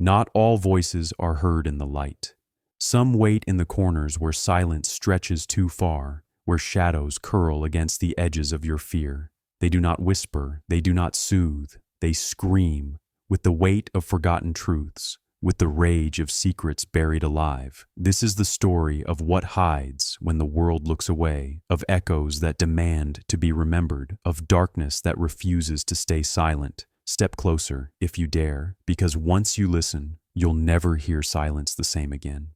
Not all voices are heard in the light. Some wait in the corners where silence stretches too far, where shadows curl against the edges of your fear. They do not whisper, they do not soothe, they scream, with the weight of forgotten truths, with the rage of secrets buried alive. This is the story of what hides when the world looks away, of echoes that demand to be remembered, of darkness that refuses to stay silent. Step closer, if you dare, because once you listen, you'll never hear silence the same again.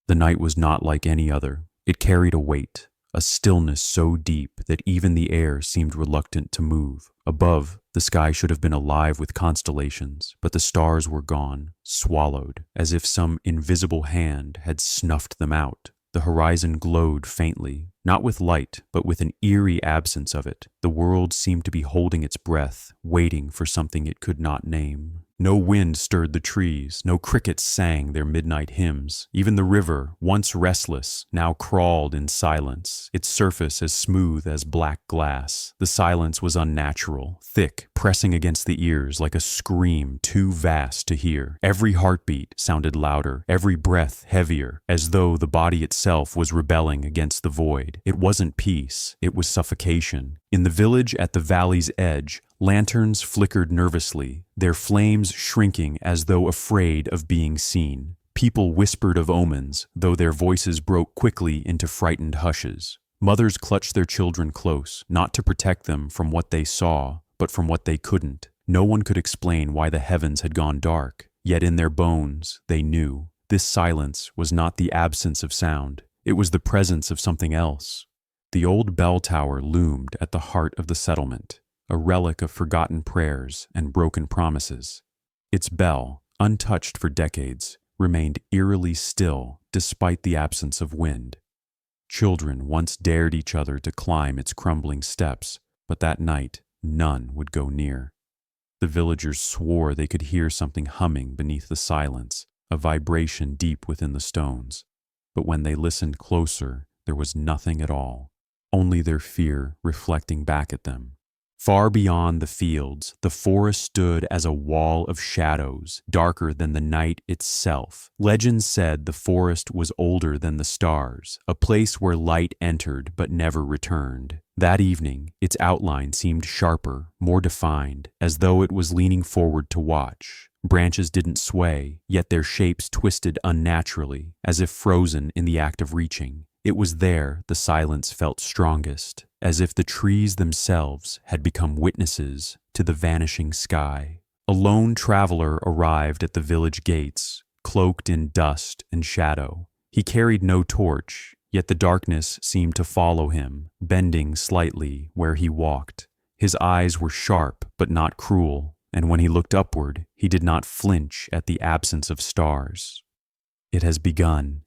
The night was not like any other. It carried a weight, a stillness so deep that even the air seemed reluctant to move. Above, the sky should have been alive with constellations, but the stars were gone, swallowed, as if some invisible hand had snuffed them out. The horizon glowed faintly, not with light, but with an eerie absence of it. The world seemed to be holding its breath, waiting for something it could not name. No wind stirred the trees, no crickets sang their midnight hymns. Even the river, once restless, now crawled in silence, its surface as smooth as black glass. The silence was unnatural, thick, pressing against the ears like a scream too vast to hear. Every heartbeat sounded louder, every breath heavier, as though the body itself was rebelling against the void. It wasn't peace, it was suffocation. In the village at the valley's edge, lanterns flickered nervously, their flames shrinking as though afraid of being seen. People whispered of omens, though their voices broke quickly into frightened hushes. Mothers clutched their children close, not to protect them from what they saw, but from what they couldn't. No one could explain why the heavens had gone dark, yet in their bones they knew. This silence was not the absence of sound, it was the presence of something else. The old bell tower loomed at the heart of the settlement, a relic of forgotten prayers and broken promises. Its bell, untouched for decades, remained eerily still despite the absence of wind. Children once dared each other to climb its crumbling steps, but that night none would go near. The villagers swore they could hear something humming beneath the silence, a vibration deep within the stones. But when they listened closer, there was nothing at all, only their fear reflecting back at them. Far beyond the fields, the forest stood as a wall of shadows, darker than the night itself. Legend said the forest was older than the stars, a place where light entered but never returned. That evening, its outline seemed sharper, more defined, as though it was leaning forward to watch. Branches didn't sway, yet their shapes twisted unnaturally, as if frozen in the act of reaching. It was there the silence felt strongest, as if the trees themselves had become witnesses to the vanishing sky. A lone traveler arrived at the village gates, cloaked in dust and shadow. He carried no torch, yet the darkness seemed to follow him, bending slightly where he walked. His eyes were sharp but not cruel, and when he looked upward, he did not flinch at the absence of stars. "It has begun,"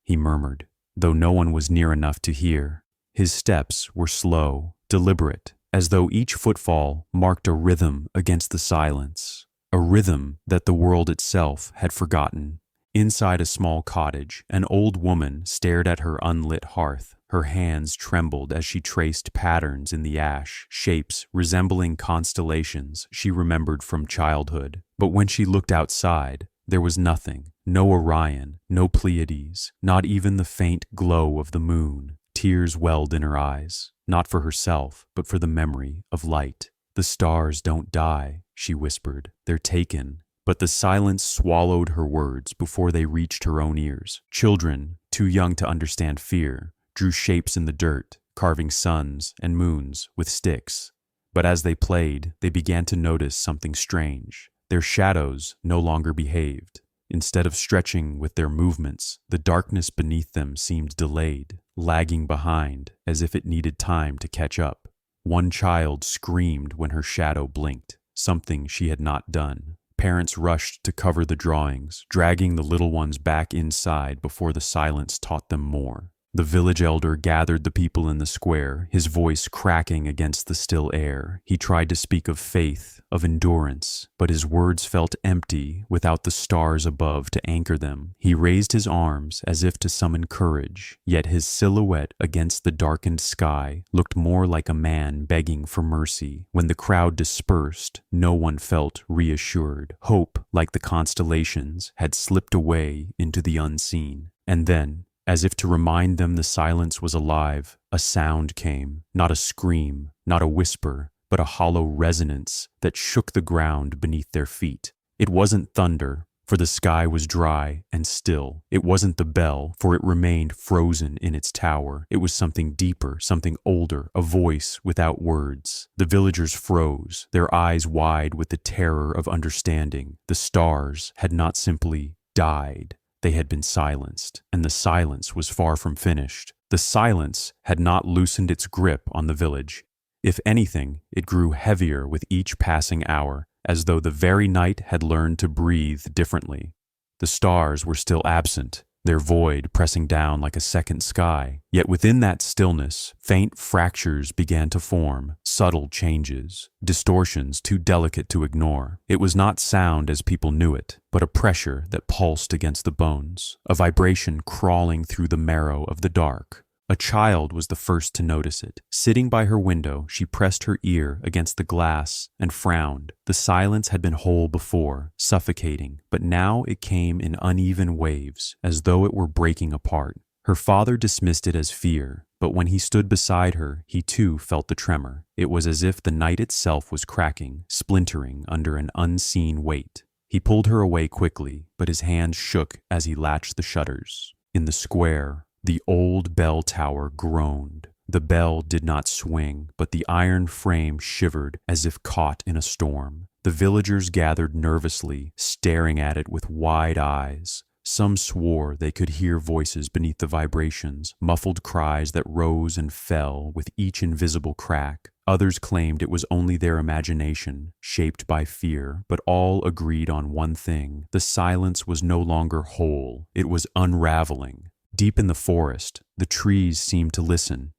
he murmured, though no one was near enough to hear. His steps were slow, deliberate, as though each footfall marked a rhythm against the silence, a rhythm that the world itself had forgotten. Inside a small cottage, an old woman stared at her unlit hearth. Her hands trembled as she traced patterns in the ash, shapes resembling constellations she remembered from childhood. But when she looked outside, there was nothing. No Orion, no Pleiades, not even the faint glow of the moon. Tears welled in her eyes, not for herself, but for the memory of light. "The stars don't die," she whispered. "They're taken." But the silence swallowed her words before they reached her own ears. Children, too young to understand fear, drew shapes in the dirt, carving suns and moons with sticks. But as they played, they began to notice something strange. Their shadows no longer behaved. Instead of stretching with their movements, the darkness beneath them seemed delayed, lagging behind, as if it needed time to catch up. One child screamed when her shadow blinked, something she had not done. Parents rushed to cover the drawings, dragging the little ones back inside before the silence taught them more. The village elder gathered the people in the square, his voice cracking against the still air. He tried to speak of faith, of endurance, but his words felt empty without the stars above to anchor them. He raised his arms as if to summon courage, yet his silhouette against the darkened sky looked more like a man begging for mercy. When the crowd dispersed, no one felt reassured. Hope, like the constellations, had slipped away into the unseen. And then, as if to remind them the silence was alive, a sound came, not a scream, not a whisper, but a hollow resonance that shook the ground beneath their feet. It wasn't thunder, for the sky was dry and still. It wasn't the bell, for it remained frozen in its tower. It was something deeper, something older, a voice without words. The villagers froze, their eyes wide with the terror of understanding. The stars had not simply died. They had been silenced, and the silence was far from finished. The silence had not loosened its grip on the village. If anything, it grew heavier with each passing hour, as though the very night had learned to breathe differently. The stars were still absent, their void pressing down like a second sky. Yet within that stillness, faint fractures began to form, subtle changes, distortions too delicate to ignore. It was not sound as people knew it, but a pressure that pulsed against the bones, a vibration crawling through the marrow of the dark. A child was the first to notice it. Sitting by her window, she pressed her ear against the glass and frowned. The silence had been whole before, suffocating, but now it came in uneven waves, as though it were breaking apart. Her father dismissed it as fear, but when he stood beside her, he too felt the tremor. It was as if the night itself was cracking, splintering under an unseen weight. He pulled her away quickly, but his hands shook as he latched the shutters. In the square, the old bell tower groaned. The bell did not swing, but the iron frame shivered as if caught in a storm. The villagers gathered nervously, staring at it with wide eyes. Some swore they could hear voices beneath the vibrations, muffled cries that rose and fell with each invisible crack. Others claimed it was only their imagination, shaped by fear, but all agreed on one thing. The silence was no longer whole. It was unraveling. Deep in the forest, the trees seemed to listen.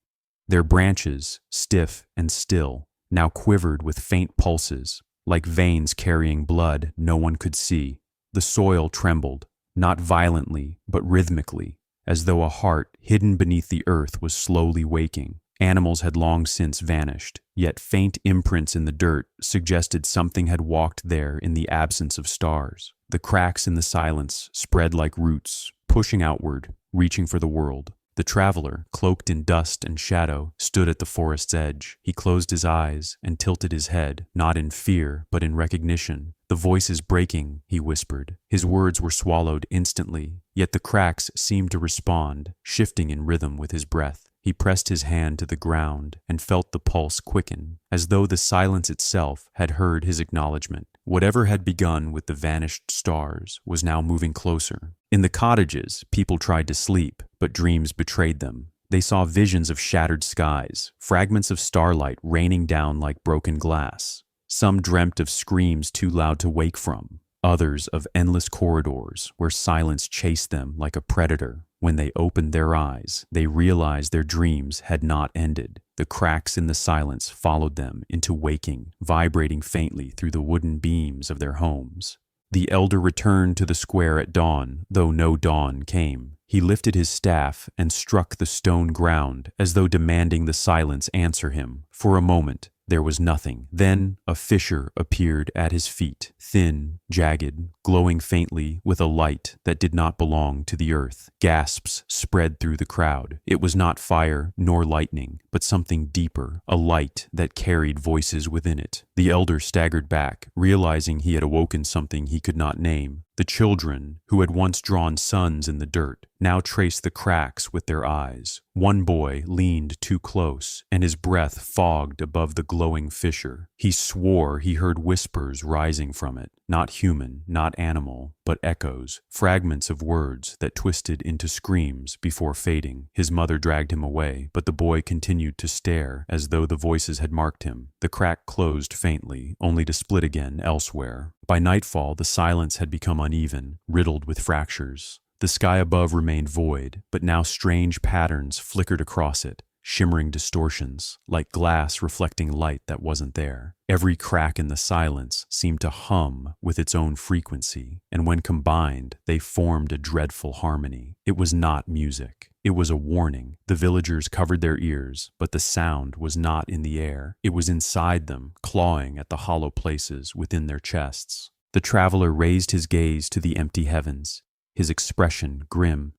Their branches, stiff and still, now quivered with faint pulses, like veins carrying blood no one could see. The soil trembled, not violently, but rhythmically, as though a heart hidden beneath the earth was slowly waking. Animals had long since vanished, yet faint imprints in the dirt suggested something had walked there in the absence of stars. The cracks in the silence spread like roots, pushing outward, reaching for the world. The traveler, cloaked in dust and shadow, stood at the forest's edge. He closed his eyes and tilted his head, not in fear, but in recognition. "The voice is breaking," he whispered. His words were swallowed instantly, yet the cracks seemed to respond, shifting in rhythm with his breath. He pressed his hand to the ground and felt the pulse quicken, as though the silence itself had heard his acknowledgement. Whatever had begun with the vanished stars was now moving closer. In the cottages, people tried to sleep, but dreams betrayed them. They saw visions of shattered skies, fragments of starlight raining down like broken glass. Some dreamt of screams too loud to wake from, others of endless corridors where silence chased them like a predator. When they opened their eyes, they realized their dreams had not ended. The cracks in the silence followed them into waking, vibrating faintly through the wooden beams of their homes. The elder returned to the square at dawn, though no dawn came. He lifted his staff and struck the stone ground as though demanding the silence answer him. For a moment, there was nothing. Then a fissure appeared at his feet, thin, jagged, glowing faintly with a light that did not belong to the earth. Gasps spread through the crowd. It was not fire nor lightning, but something deeper, a light that carried voices within it. The elder staggered back, realizing he had awoken something he could not name. The children, who had once drawn suns in the dirt, now traced the cracks with their eyes. One boy leaned too close, and his breath fogged above the glowing fissure. He swore he heard whispers rising from it, not human, not animal, but echoes, fragments of words that twisted into screams before fading. His mother dragged him away, but the boy continued to stare as though the voices had marked him. The crack closed faintly, only to split again elsewhere. By nightfall, the silence had become uneven, riddled with fractures. The sky above remained void, but now strange patterns flickered across it, shimmering distortions, like glass reflecting light that wasn't there. Every crack in the silence seemed to hum with its own frequency, and when combined, they formed a dreadful harmony. It was not music. It was a warning. The villagers covered their ears, but the sound was not in the air. It was inside them, clawing at the hollow places within their chests. The traveler raised his gaze to the empty heavens, his expression grim.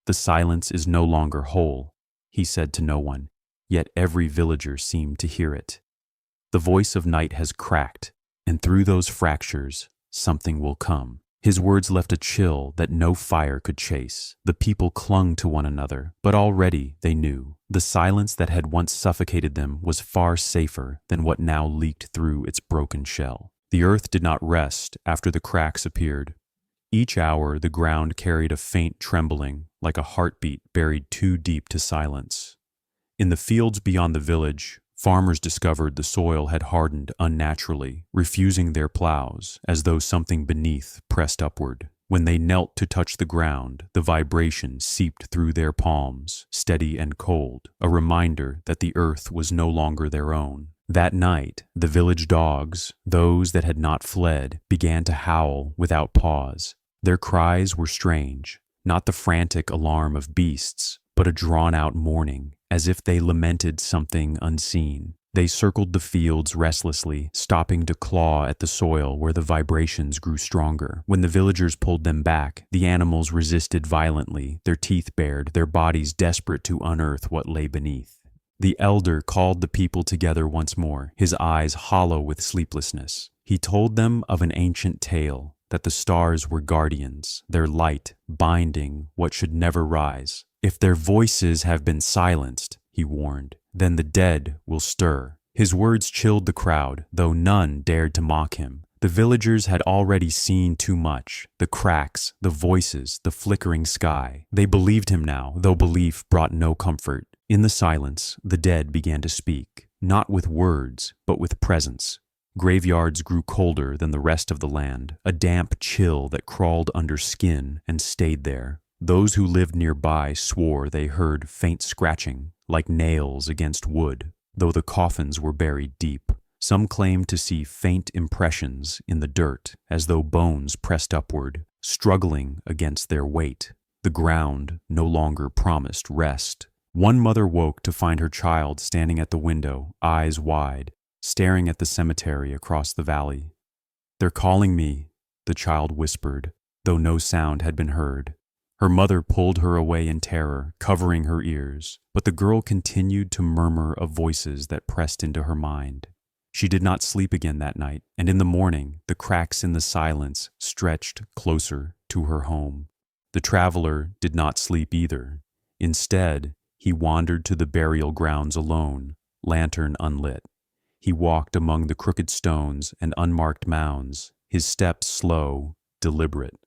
"The silence is no longer whole," he said to no one, yet every villager seemed to hear it. "The voice of night has cracked, and through those fractures, something will come." His words left a chill that no fire could chase. The people clung to one another, but already they knew. The silence that had once suffocated them was far safer than what now leaked through its broken shell. The earth did not rest after the cracks appeared. Each hour the ground carried a faint trembling, like a heartbeat buried too deep to silence. In the fields beyond the village, farmers discovered the soil had hardened unnaturally, refusing their plows, as though something beneath pressed upward. When they knelt to touch the ground, the vibration seeped through their palms, steady and cold, a reminder that the earth was no longer their own. That night, the village dogs, those that had not fled, began to howl without pause. Their cries were strange, not the frantic alarm of beasts, but a drawn-out mourning, as if they lamented something unseen. They circled the fields restlessly, stopping to claw at the soil where the vibrations grew stronger. When the villagers pulled them back, the animals resisted violently, their teeth bared, their bodies desperate to unearth what lay beneath. The elder called the people together once more, his eyes hollow with sleeplessness. He told them of an ancient tale, that the stars were guardians, their light binding what should never rise. "If their voices have been silenced," he warned, "then the dead will stir." His words chilled the crowd, though none dared to mock him. The villagers had already seen too much, the cracks, the voices, the flickering sky. They believed him now, though belief brought no comfort. In the silence, the dead began to speak, not with words, but with presence. Graveyards grew colder than the rest of the land, a damp chill that crawled under skin and stayed there. Those who lived nearby swore they heard faint scratching, like nails against wood, though the coffins were buried deep. Some claimed to see faint impressions in the dirt, as though bones pressed upward, struggling against their weight. The ground no longer promised rest. One mother woke to find her child standing at the window, eyes wide, staring at the cemetery across the valley. "They're calling me," the child whispered, though no sound had been heard. Her mother pulled her away in terror, covering her ears, but the girl continued to murmur of voices that pressed into her mind. She did not sleep again that night, and in the morning, the cracks in the silence stretched closer to her home. The traveler did not sleep either. Instead, he wandered to the burial grounds alone, lantern unlit. He walked among the crooked stones and unmarked mounds, his steps slow, deliberate.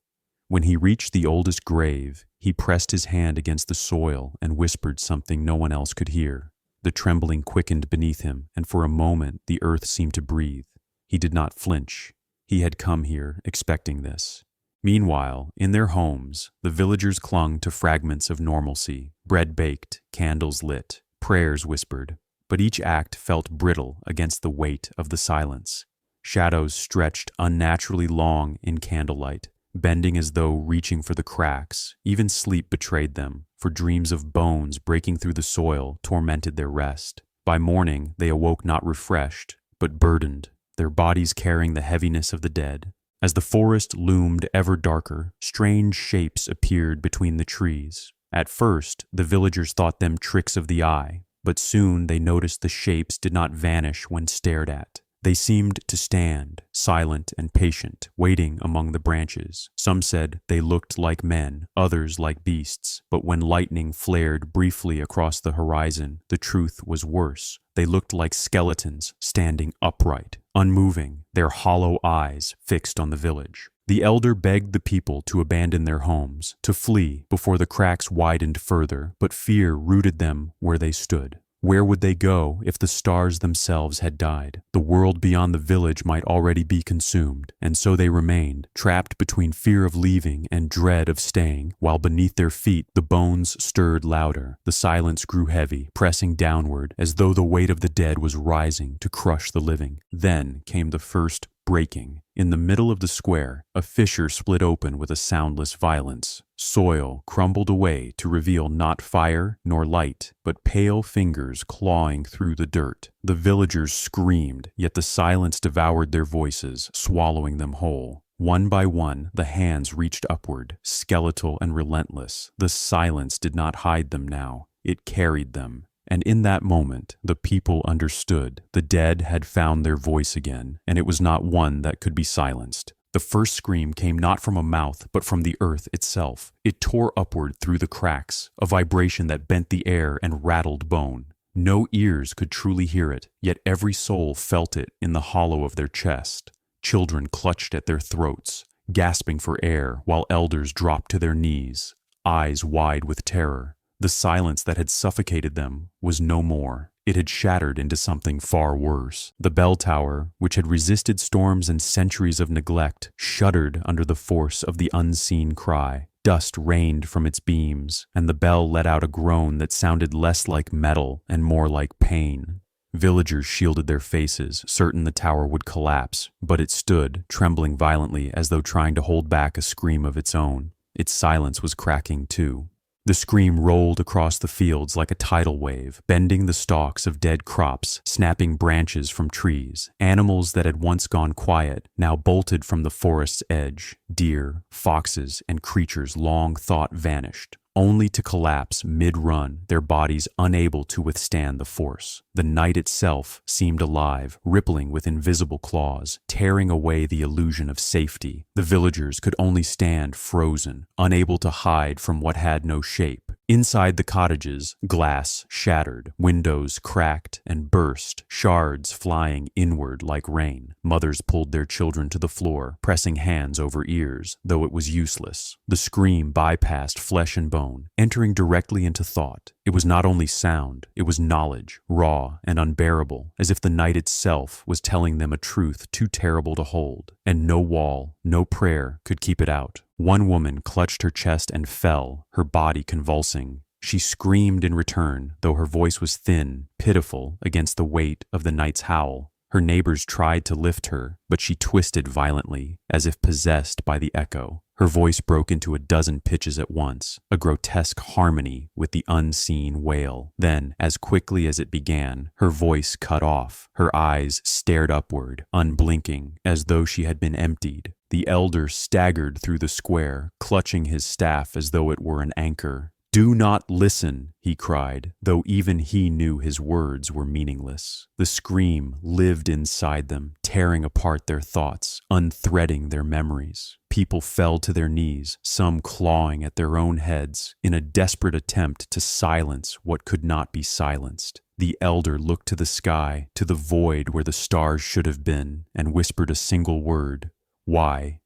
When he reached the oldest grave, he pressed his hand against the soil and whispered something no one else could hear. The trembling quickened beneath him, and for a moment the earth seemed to breathe. He did not flinch. He had come here expecting this. Meanwhile, in their homes, the villagers clung to fragments of normalcy, bread baked, candles lit, prayers whispered. But each act felt brittle against the weight of the silence. Shadows stretched unnaturally long in candlelight, bending as though reaching for the cracks. Even sleep betrayed them, for dreams of bones breaking through the soil tormented their rest. By morning, they awoke not refreshed, but burdened, their bodies carrying the heaviness of the dead. As the forest loomed ever darker, strange shapes appeared between the trees. At first, the villagers thought them tricks of the eye, but soon they noticed the shapes did not vanish when stared at. They seemed to stand, silent and patient, waiting among the branches. Some said they looked like men, others like beasts. But when lightning flared briefly across the horizon, the truth was worse. They looked like skeletons, standing upright, unmoving, their hollow eyes fixed on the village. The elder begged the people to abandon their homes, to flee before the cracks widened further, but fear rooted them where they stood. Where would they go if the stars themselves had died? The world beyond the village might already be consumed, and so they remained, trapped between fear of leaving and dread of staying, while beneath their feet the bones stirred louder. The silence grew heavy, pressing downward, as though the weight of the dead was rising to crush the living. Then came the first breaking. In the middle of the square, a fissure split open with a soundless violence. Soil crumbled away to reveal not fire nor light, but pale fingers clawing through the dirt. The villagers screamed, yet the silence devoured their voices, swallowing them whole. One by one, the hands reached upward, skeletal and relentless. The silence did not hide them now. It carried them. And in that moment, the people understood. The dead had found their voice again, and it was not one that could be silenced. The first scream came not from a mouth, but from the earth itself. It tore upward through the cracks, a vibration that bent the air and rattled bone. No ears could truly hear it, yet every soul felt it in the hollow of their chest. Children clutched at their throats, gasping for air, while elders dropped to their knees, eyes wide with terror. The silence that had suffocated them was no more. It had shattered into something far worse. The bell tower, which had resisted storms and centuries of neglect, shuddered under the force of the unseen cry. Dust rained from its beams, and the bell let out a groan that sounded less like metal and more like pain. Villagers shielded their faces, certain the tower would collapse, but it stood, trembling violently as though trying to hold back a scream of its own. Its silence was cracking too. The scream rolled across the fields like a tidal wave, bending the stalks of dead crops, snapping branches from trees. Animals that had once gone quiet now bolted from the forest's edge. Deer, foxes, and creatures long thought vanished, only to collapse mid-run, their bodies unable to withstand the force. The night itself seemed alive, rippling with invisible claws, tearing away the illusion of safety. The villagers could only stand frozen, unable to hide from what had no shape. Inside the cottages, glass shattered, windows cracked and burst, shards flying inward like rain. Mothers pulled their children to the floor, pressing hands over ears, though it was useless. The scream bypassed flesh and bone, entering directly into thought. It was not only sound, it was knowledge, raw and unbearable, as if the night itself was telling them a truth too terrible to hold, and no wall, no prayer could keep it out. One woman clutched her chest and fell, her body convulsing. She screamed in return, though her voice was thin, pitiful against the weight of the night's howl. Her neighbors tried to lift her, but she twisted violently, as if possessed by the echo. Her voice broke into a dozen pitches at once, a grotesque harmony with the unseen wail. Then, as quickly as it began, her voice cut off. Her eyes stared upward, unblinking, as though she had been emptied. The elder staggered through the square, clutching his staff as though it were an anchor. "Do not listen," he cried, though even he knew his words were meaningless. The scream lived inside them, tearing apart their thoughts, unthreading their memories. People fell to their knees, some clawing at their own heads, in a desperate attempt to silence what could not be silenced. The elder looked to the sky, to the void where the stars should have been, and whispered a single word: "Why?"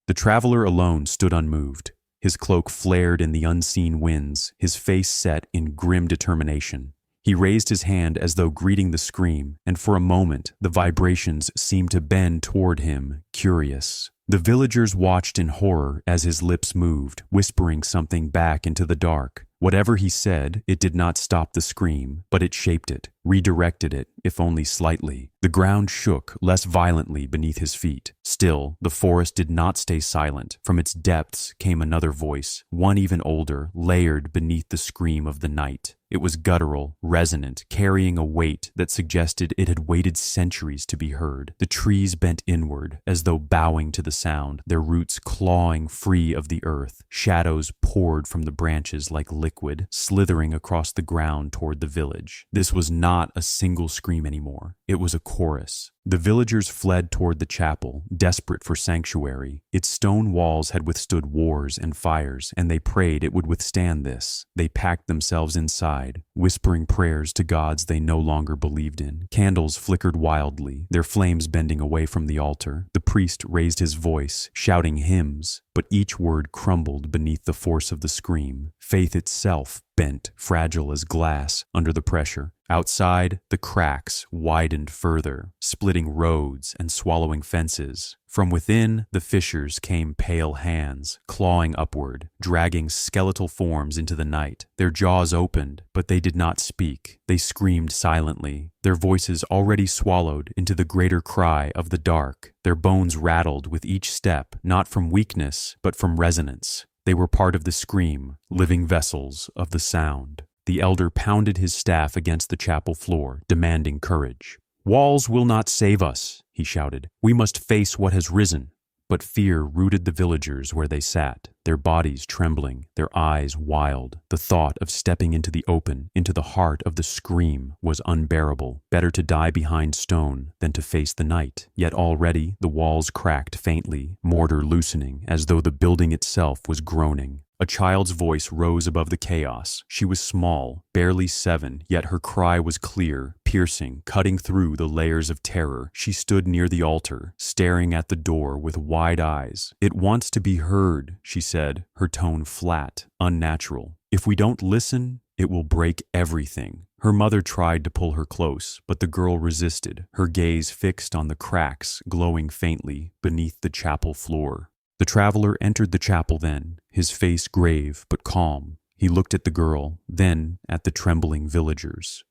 The traveler alone stood unmoved. His cloak flared in the unseen winds, his face set in grim determination. He raised his hand as though greeting the scream, and for a moment the vibrations seemed to bend toward him, curious. The villagers watched in horror as his lips moved, whispering something back into the dark. Whatever he said, it did not stop the scream, but it shaped it, redirected it, if only slightly. The ground shook less violently beneath his feet. Still, the forest did not stay silent. From its depths came another voice, one even older, layered beneath the scream of the night. It was guttural, resonant, carrying a weight that suggested it had waited centuries to be heard. The trees bent inward, as though bowing to the sound, their roots clawing free of the earth. Shadows poured from the branches like liquid, slithering across the ground toward the village. This was not a single scream anymore. It was a chorus. The villagers fled toward the chapel, desperate for sanctuary. Its stone walls had withstood wars and fires, and they prayed it would withstand this. They packed themselves inside, whispering prayers to gods they no longer believed in. Candles flickered wildly, their flames bending away from the altar. The priest raised his voice, shouting hymns, but each word crumbled beneath the force of the scream. Faith itself bent, fragile as glass, under the pressure. Outside, the cracks widened further, splitting roads and swallowing fences. From within, the fissures came pale hands, clawing upward, dragging skeletal forms into the night. Their jaws opened, but they did not speak. They screamed silently, their voices already swallowed into the greater cry of the dark. Their bones rattled with each step, not from weakness, but from resonance. They were part of the scream, living vessels of the sound. The elder pounded his staff against the chapel floor, demanding courage. "Walls will not save us," he shouted. "We must face what has risen." But fear rooted the villagers where they sat, their bodies trembling, their eyes wild. The thought of stepping into the open, into the heart of the scream, was unbearable. Better to die behind stone than to face the night. Yet already the walls cracked faintly, mortar loosening, as though the building itself was groaning. A child's voice rose above the chaos. She was small, barely 7, yet her cry was clear, piercing, cutting through the layers of terror. She stood near the altar, staring at the door with wide eyes. "It wants to be heard," she said, her tone flat, unnatural. "If we don't listen, it will break everything." Her mother tried to pull her close, but the girl resisted, her gaze fixed on the cracks glowing faintly beneath the chapel floor. The traveler entered the chapel then, his face grave but calm. He looked at the girl, then at the trembling villagers.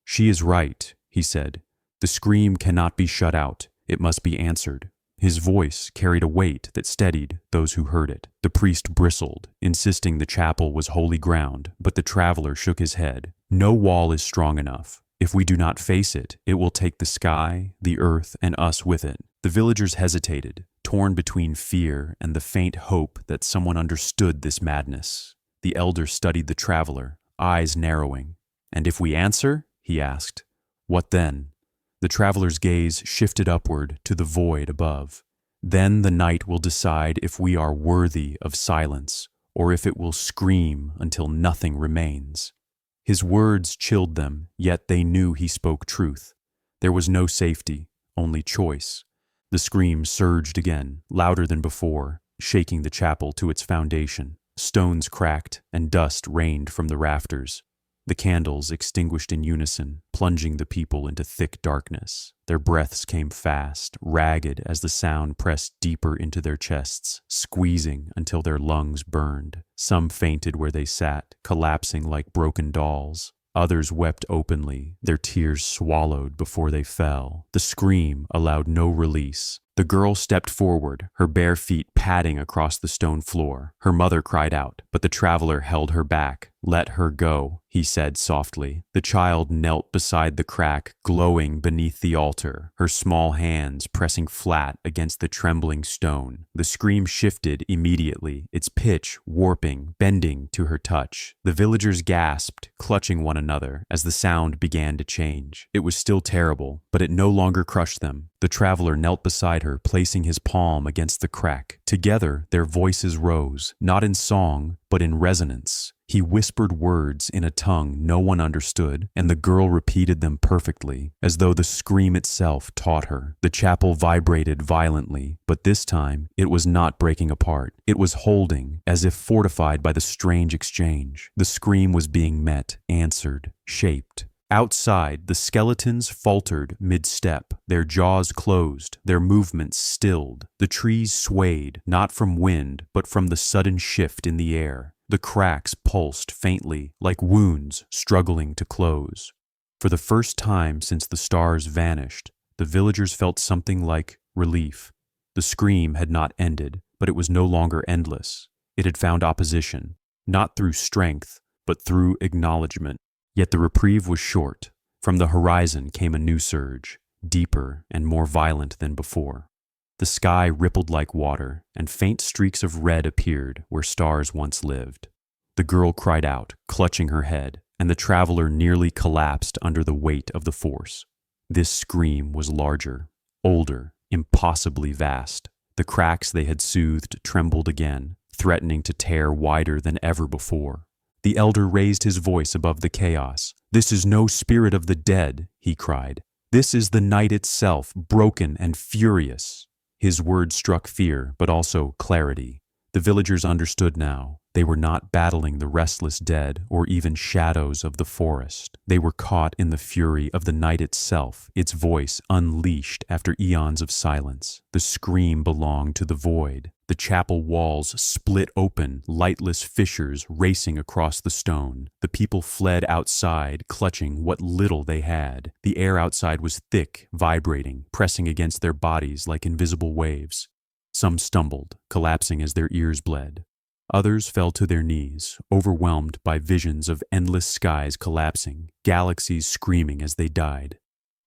"She is right," he said. "The scream cannot be shut out. It must be answered." His voice carried a weight that steadied those who heard it. The priest bristled, insisting the chapel was holy ground, but the traveler shook his head. "No wall is strong enough. If we do not face it, it will take the sky, the earth, and us with it." The villagers hesitated, torn between fear and the faint hope that someone understood this madness. The elder studied the traveler, eyes narrowing. "And if we answer?" he asked. "What then?" The traveler's gaze shifted upward to the void above. "Then the night will decide if we are worthy of silence, or if it will scream until nothing remains." His words chilled them, yet they knew he spoke truth. There was no safety, only choice. The scream surged again, louder than before, shaking the chapel to its foundation. Stones cracked, and dust rained from the rafters. The candles extinguished in unison, plunging the people into thick darkness. Their breaths came fast, ragged as the sound pressed deeper into their chests, squeezing until their lungs burned. Some fainted where they sat, collapsing like broken dolls. Others wept openly, their tears swallowed before they fell. The scream allowed no release. The girl stepped forward, her bare feet padding across the stone floor. Her mother cried out, but the traveler held her back. "Let her go," he said softly. The child knelt beside the crack, glowing beneath the altar, her small hands pressing flat against the trembling stone. The scream shifted immediately, its pitch warping, bending to her touch. The villagers gasped, clutching one another, as the sound began to change. It was still terrible, but it no longer crushed them. The traveler knelt beside her, placing his palm against the crack. Together, their voices rose, not in song, but in resonance. He whispered words in a tongue no one understood, and the girl repeated them perfectly, as though the scream itself taught her. The chapel vibrated violently, but this time it was not breaking apart. It was holding, as if fortified by the strange exchange. The scream was being met, answered, shaped. Outside, the skeletons faltered mid-step, their jaws closed, their movements stilled. The trees swayed, not from wind, but from the sudden shift in the air. The cracks pulsed faintly, like wounds struggling to close. For the first time since the stars vanished, the villagers felt something like relief. The scream had not ended, but it was no longer endless. It had found opposition, not through strength, but through acknowledgement. Yet the reprieve was short. From the horizon came a new surge, deeper and more violent than before. The sky rippled like water, and faint streaks of red appeared where stars once lived. The girl cried out, clutching her head, and the traveler nearly collapsed under the weight of the force. This scream was larger, older, impossibly vast. The cracks they had soothed trembled again, threatening to tear wider than ever before. The elder raised his voice above the chaos. "This is no spirit of the dead," he cried. "This is the night itself, broken and furious." His words struck fear, but also clarity. The villagers understood now. They were not battling the restless dead or even shadows of the forest. They were caught in the fury of the night itself, its voice unleashed after eons of silence. The scream belonged to the void. The chapel walls split open, lightless fissures racing across the stone. The people fled outside, clutching what little they had. The air outside was thick, vibrating, pressing against their bodies like invisible waves. Some stumbled, collapsing as their ears bled. Others fell to their knees, overwhelmed by visions of endless skies collapsing, galaxies screaming as they died.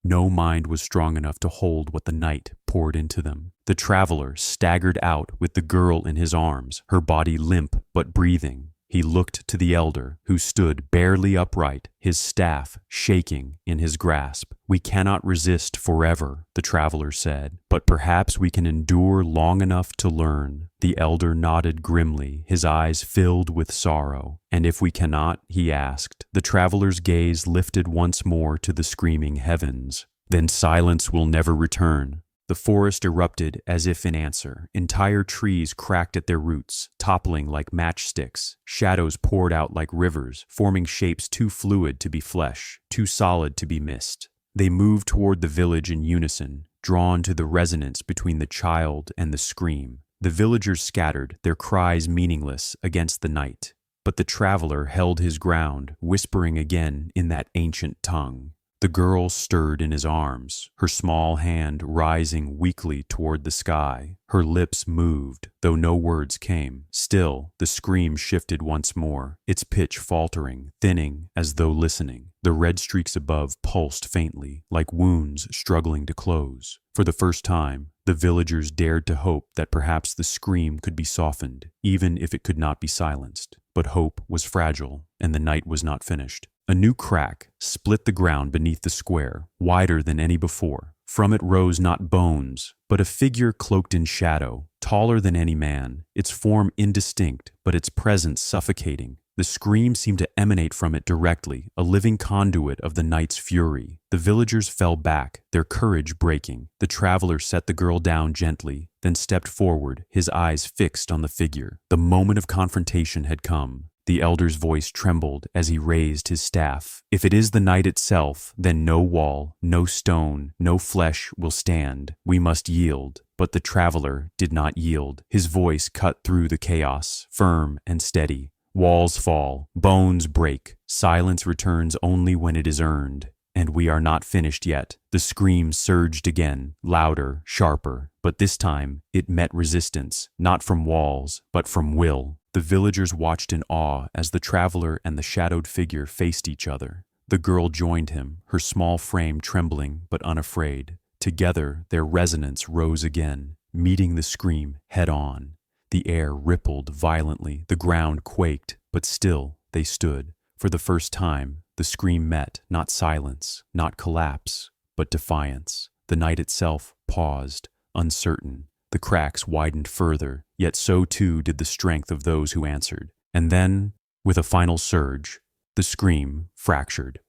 No mind was strong enough to hold what the night poured into them. The traveler staggered out with the girl in his arms, her body limp but breathing. He looked to the elder, who stood barely upright, his staff shaking in his grasp. "We cannot resist forever," the traveler said, "but perhaps we can endure long enough to learn." The elder nodded grimly, his eyes filled with sorrow. "And if we cannot?" he asked. The traveler's gaze lifted once more to the screaming heavens. "Then silence will never return." The forest erupted as if in answer. Entire trees cracked at their roots, toppling like matchsticks. Shadows poured out like rivers, forming shapes too fluid to be flesh, too solid to be mist. They moved toward the village in unison, drawn to the resonance between the child and the scream. The villagers scattered, their cries meaningless against the night. But the traveler held his ground, whispering again in that ancient tongue. The girl stirred in his arms, her small hand rising weakly toward the sky. Her lips moved, though no words came. Still, the scream shifted once more, its pitch faltering, thinning as though listening. The red streaks above pulsed faintly, like wounds struggling to close. For the first time, the villagers dared to hope that perhaps the scream could be softened, even if it could not be silenced. But hope was fragile, and the night was not finished. A new crack split the ground beneath the square, wider than any before. From it rose not bones, but a figure cloaked in shadow, taller than any man, its form indistinct, but its presence suffocating. The scream seemed to emanate from it directly, a living conduit of the night's fury. The villagers fell back, their courage breaking. The traveler set the girl down gently, then stepped forward, his eyes fixed on the figure. The moment of confrontation had come. The elder's voice trembled as he raised his staff. "If it is the night itself, then no wall, no stone, no flesh will stand. We must yield." But the traveler did not yield. His voice cut through the chaos, firm and steady. "Walls fall, bones break. Silence returns only when it is earned. And we are not finished yet." The scream surged again, louder, sharper. But this time, it met resistance, not from walls, but from will. The villagers watched in awe as the traveler and the shadowed figure faced each other. The girl joined him, her small frame trembling but unafraid. Together, their resonance rose again, meeting the scream head on. The air rippled violently, the ground quaked, but still they stood. For the first time, the scream met not silence, not collapse, but defiance. The night itself paused, uncertain. The cracks widened further, yet so too did the strength of those who answered. And then, with a final surge, the scream fractured.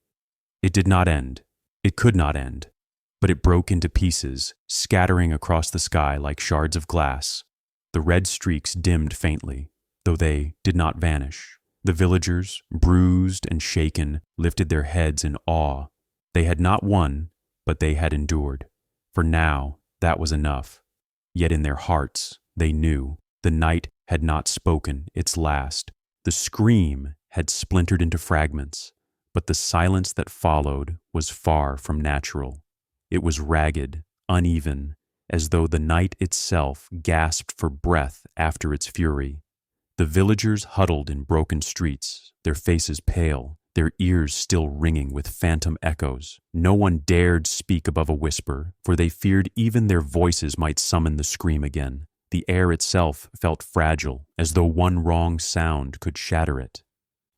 It did not end. It could not end. But it broke into pieces, scattering across the sky like shards of glass. The red streaks dimmed faintly, though they did not vanish. The villagers, bruised and shaken, lifted their heads in awe. They had not won, but they had endured. For now, that was enough. Yet in their hearts, they knew the night had not spoken its last. The scream had splintered into fragments, but the silence that followed was far from natural. It was ragged, uneven, as though the night itself gasped for breath after its fury. The villagers huddled in broken streets, their faces pale, their ears still ringing with phantom echoes. No one dared speak above a whisper, for they feared even their voices might summon the scream again. The air itself felt fragile, as though one wrong sound could shatter it.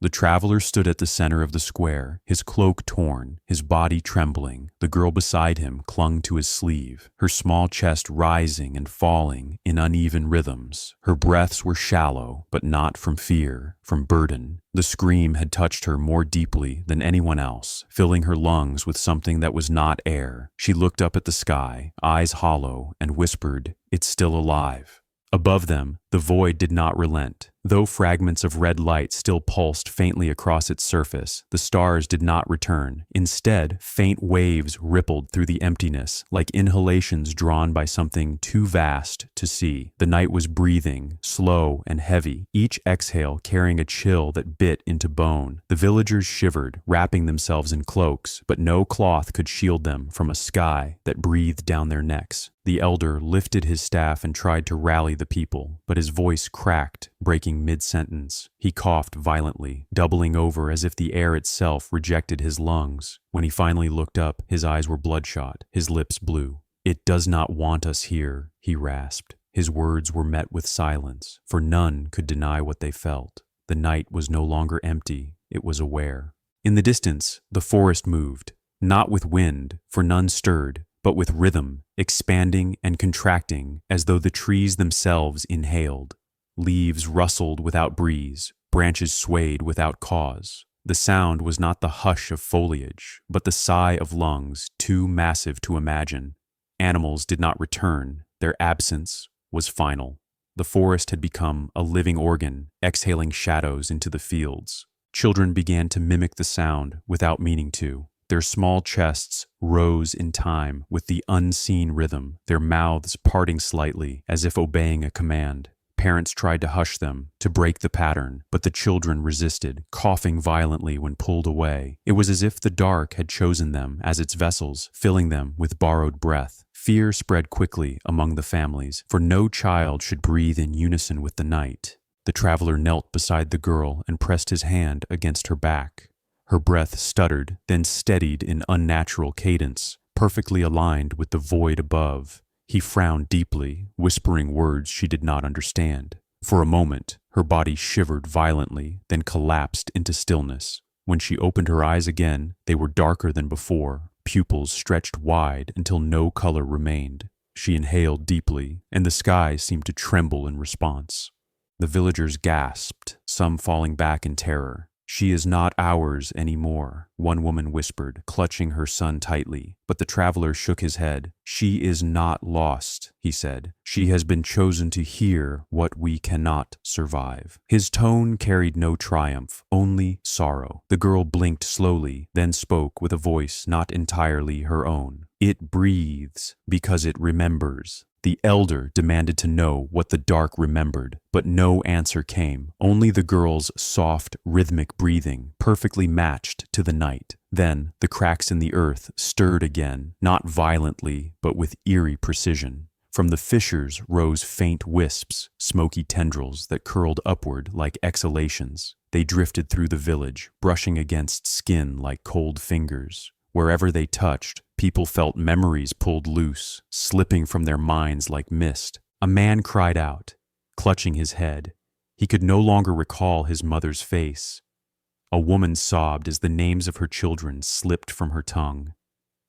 The traveler stood at the center of the square, his cloak torn, his body trembling. The girl beside him clung to his sleeve, her small chest rising and falling in uneven rhythms. Her breaths were shallow, but not from fear, from burden. The scream had touched her more deeply than anyone else, filling her lungs with something that was not air. She looked up at the sky, eyes hollow, and whispered, "It's still alive." Above them, the void did not relent. Though fragments of red light still pulsed faintly across its surface, the stars did not return. Instead, faint waves rippled through the emptiness, like inhalations drawn by something too vast to see. The night was breathing, slow and heavy, each exhale carrying a chill that bit into bone. The villagers shivered, wrapping themselves in cloaks, but no cloth could shield them from a sky that breathed down their necks. The elder lifted his staff and tried to rally the people, but his voice cracked, breaking mid-sentence. He coughed violently, doubling over as if the air itself rejected his lungs. When he finally looked up, his eyes were bloodshot, his lips blue. "It does not want us here," he rasped. His words were met with silence, for none could deny what they felt. The night was no longer empty, it was aware. In the distance, the forest moved, not with wind, for none stirred, but with rhythm, expanding and contracting as though the trees themselves inhaled. Leaves rustled without breeze, branches swayed without cause. The sound was not the hush of foliage, but the sigh of lungs too massive to imagine. Animals did not return, their absence was final. The forest had become a living organ, exhaling shadows into the fields. Children began to mimic the sound without meaning to. Their small chests rose in time with the unseen rhythm, their mouths parting slightly as if obeying a command. Parents tried to hush them, to break the pattern, but the children resisted, coughing violently when pulled away. It was as if the dark had chosen them as its vessels, filling them with borrowed breath. Fear spread quickly among the families, for no child should breathe in unison with the night. The traveler knelt beside the girl and pressed his hand against her back. Her breath stuttered, then steadied in unnatural cadence, perfectly aligned with the void above. He frowned deeply, whispering words she did not understand. For a moment, her body shivered violently, then collapsed into stillness. When she opened her eyes again, they were darker than before, pupils stretched wide until no color remained. She inhaled deeply, and the sky seemed to tremble in response. The villagers gasped, some falling back in terror. "She is not ours anymore," one woman whispered, clutching her son tightly. But the traveler shook his head. "She is not lost," he said. "She has been chosen to hear what we cannot survive." His tone carried no triumph, only sorrow. The girl blinked slowly, then spoke with a voice not entirely her own. "It breathes because it remembers." The elder demanded to know what the dark remembered, but no answer came, only the girl's soft, rhythmic breathing, perfectly matched to the night. Then the cracks in the earth stirred again, not violently, but with eerie precision. From the fissures rose faint wisps, smoky tendrils that curled upward like exhalations. They drifted through the village, brushing against skin like cold fingers. Wherever they touched, people felt memories pulled loose, slipping from their minds like mist. A man cried out, clutching his head. He could no longer recall his mother's face. A woman sobbed as the names of her children slipped from her tongue.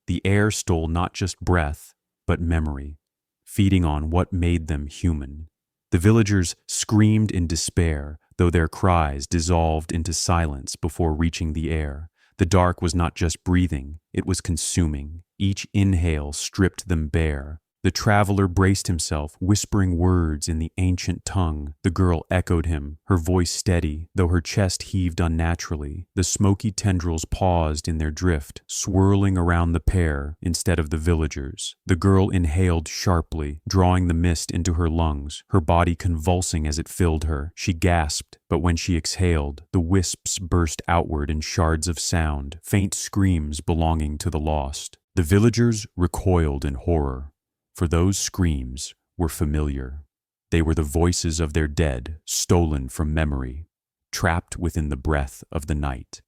The air stole not just breath, but memory, feeding on what made them human. The villagers screamed in despair, though their cries dissolved into silence before reaching the air. The dark was not just breathing, it was consuming. Each inhale stripped them bare. The traveler braced himself, whispering words in the ancient tongue. The girl echoed him, her voice steady, though her chest heaved unnaturally. The smoky tendrils paused in their drift, swirling around the pair instead of the villagers. The girl inhaled sharply, drawing the mist into her lungs, her body convulsing as it filled her. She gasped, but when she exhaled, the wisps burst outward in shards of sound, faint screams belonging to the lost. The villagers recoiled in horror, for those screams were familiar. They were the voices of their dead, stolen from memory, trapped within the breath of the night.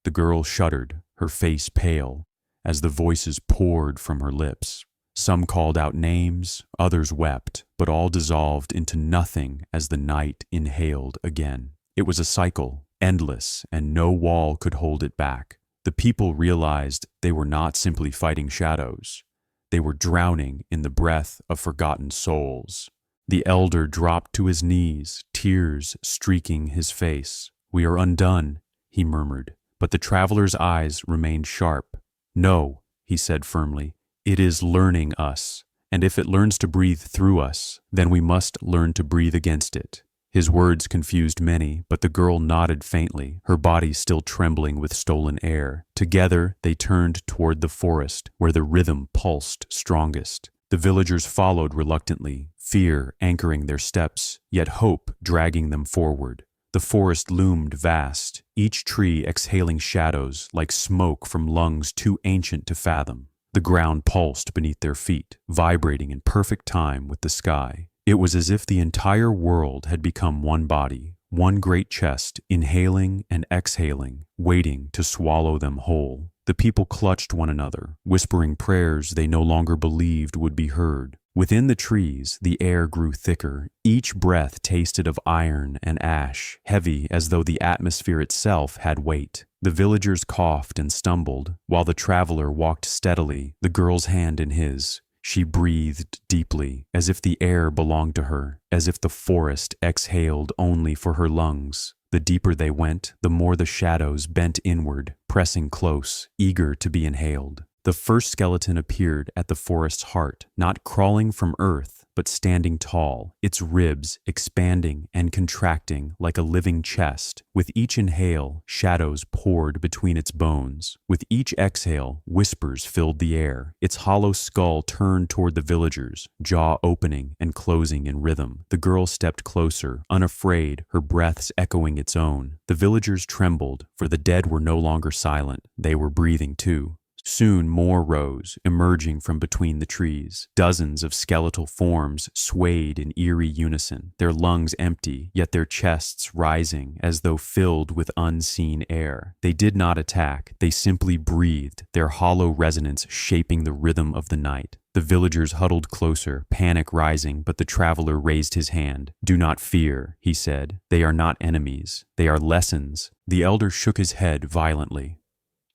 The girl shuddered, her face pale, as the voices poured from her lips. Some called out names, others wept, but all dissolved into nothing as the night inhaled again. It was a cycle, endless, and no wall could hold it back. The people realized they were not simply fighting shadows. They were drowning in the breath of forgotten souls. The elder dropped to his knees, tears streaking his face. "We are undone," he murmured, but the traveler's eyes remained sharp. "No," he said firmly, "it is learning us, and if it learns to breathe through us, then we must learn to breathe against it." His words confused many, but the girl nodded faintly, her body still trembling with stolen air. Together, they turned toward the forest, where the rhythm pulsed strongest. The villagers followed reluctantly, fear anchoring their steps, yet hope dragging them forward. The forest loomed vast, each tree exhaling shadows like smoke from lungs too ancient to fathom. The ground pulsed beneath their feet, vibrating in perfect time with the sky. It was as if the entire world had become one body, one great chest, inhaling and exhaling, waiting to swallow them whole. The people clutched one another, whispering prayers they no longer believed would be heard. Within the trees, the air grew thicker. Each breath tasted of iron and ash, heavy as though the atmosphere itself had weight. The villagers coughed and stumbled, while the traveler walked steadily, the girl's hand in his. She breathed deeply, as if the air belonged to her, as if the forest exhaled only for her lungs. The deeper they went, the more the shadows bent inward, pressing close, eager to be inhaled. The first skeleton appeared at the forest's heart, not crawling from earth, but standing tall, its ribs expanding and contracting like a living chest. With each inhale, shadows poured between its bones. With each exhale, whispers filled the air. Its hollow skull turned toward the villagers, jaw opening and closing in rhythm. The girl stepped closer, unafraid, her breaths echoing its own. The villagers trembled, for the dead were no longer silent. They were breathing too. Soon more rose, emerging from between the trees. Dozens of skeletal forms swayed in eerie unison, their lungs empty, yet their chests rising as though filled with unseen air. They did not attack, they simply breathed, their hollow resonance shaping the rhythm of the night. The villagers huddled closer, panic rising, but the traveler raised his hand. "Do not fear," he said. "They are not enemies. They are lessons." The elder shook his head violently.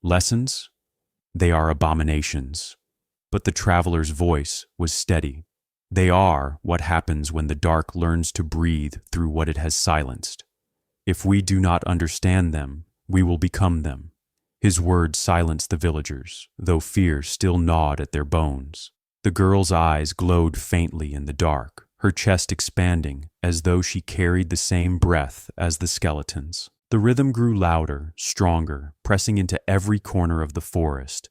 "Lessons? They are abominations." But the traveler's voice was steady. "They are what happens when the dark learns to breathe through what it has silenced. If we do not understand them, we will become them." His words silenced the villagers, though fear still gnawed at their bones. The girl's eyes glowed faintly in the dark, her chest expanding as though she carried the same breath as the skeletons. The rhythm grew louder, stronger, pressing into every corner of the forest.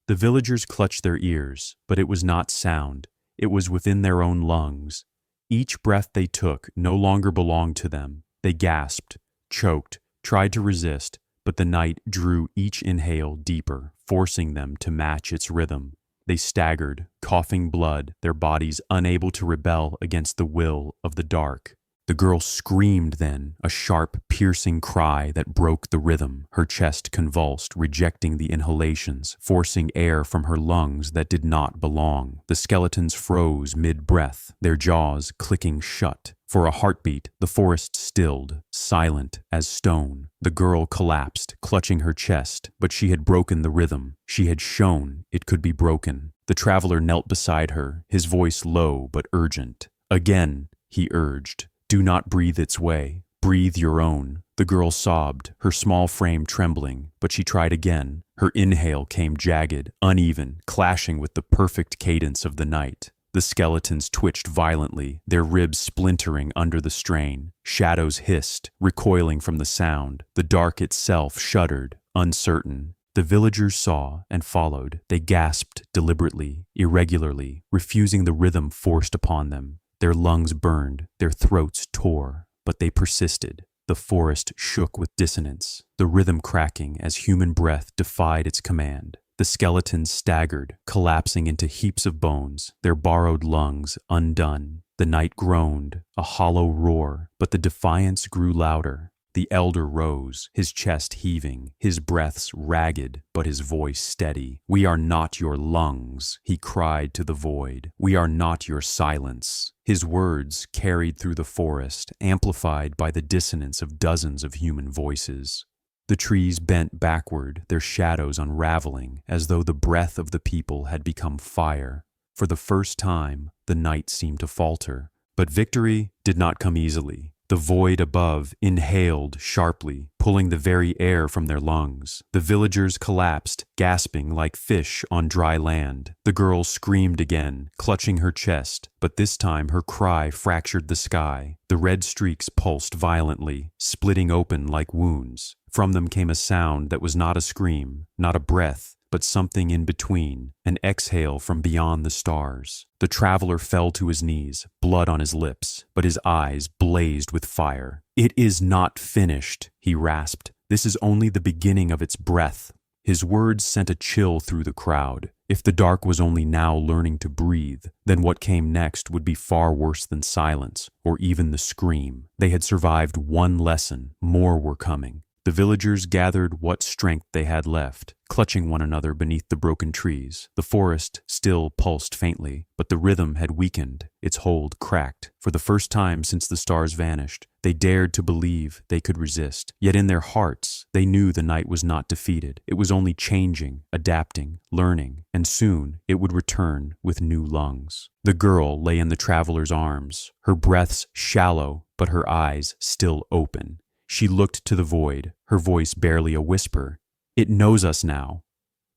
The villagers clutched their ears, but it was not sound. It was within their own lungs. Each breath they took no longer belonged to them. They gasped, choked, tried to resist, but the night drew each inhale deeper, forcing them to match its rhythm. They staggered, coughing blood, their bodies unable to rebel against the will of the dark. The girl screamed then, a sharp, piercing cry that broke the rhythm. Her chest convulsed, rejecting the inhalations, forcing air from her lungs that did not belong. The skeletons froze mid-breath, their jaws clicking shut. For a heartbeat, the forest stilled, silent as stone. The girl collapsed, clutching her chest, but she had broken the rhythm. She had shown it could be broken. The traveler knelt beside her, his voice low but urgent. "Again," he urged. "Do not breathe its way. Breathe your own." The girl sobbed, her small frame trembling, but she tried again. Her inhale came jagged, uneven, clashing with the perfect cadence of the night. The skeletons twitched violently, their ribs splintering under the strain. Shadows hissed, recoiling from the sound. The dark itself shuddered, uncertain. The villagers saw and followed. They gasped deliberately, irregularly, refusing the rhythm forced upon them. Their lungs burned, their throats tore, but they persisted. The forest shook with dissonance, the rhythm cracking as human breath defied its command. The skeletons staggered, collapsing into heaps of bones, their borrowed lungs undone. The night groaned, a hollow roar, but the defiance grew louder. The elder rose, his chest heaving, his breaths ragged, but his voice steady. "We are not your lungs," he cried to the void. "We are not your silence." His words carried through the forest, amplified by the dissonance of dozens of human voices. The trees bent backward, their shadows unraveling, as though the breath of the people had become fire. For the first time, the night seemed to falter. But victory did not come easily. The void above inhaled sharply, pulling the very air from their lungs. The villagers collapsed, gasping like fish on dry land. The girl screamed again, clutching her chest, but this time her cry fractured the sky. The red streaks pulsed violently, splitting open like wounds. From them came a sound that was not a scream, not a breath, but something in between, an exhale from beyond the stars. The traveler fell to his knees, blood on his lips, but his eyes blazed with fire. "It is not finished," he rasped. "This is only the beginning of its breath." His words sent a chill through the crowd. If the dark was only now learning to breathe, then what came next would be far worse than silence, or even the scream. They had survived one lesson, more were coming. The villagers gathered what strength they had left, clutching one another beneath the broken trees. The forest still pulsed faintly, but the rhythm had weakened, its hold cracked. For the first time since the stars vanished, they dared to believe they could resist. Yet in their hearts, they knew the night was not defeated. It was only changing, adapting, learning, and soon it would return with new lungs. The girl lay in the traveler's arms, her breaths shallow, but her eyes still open. She looked to the void, her voice barely a whisper. "It knows us now."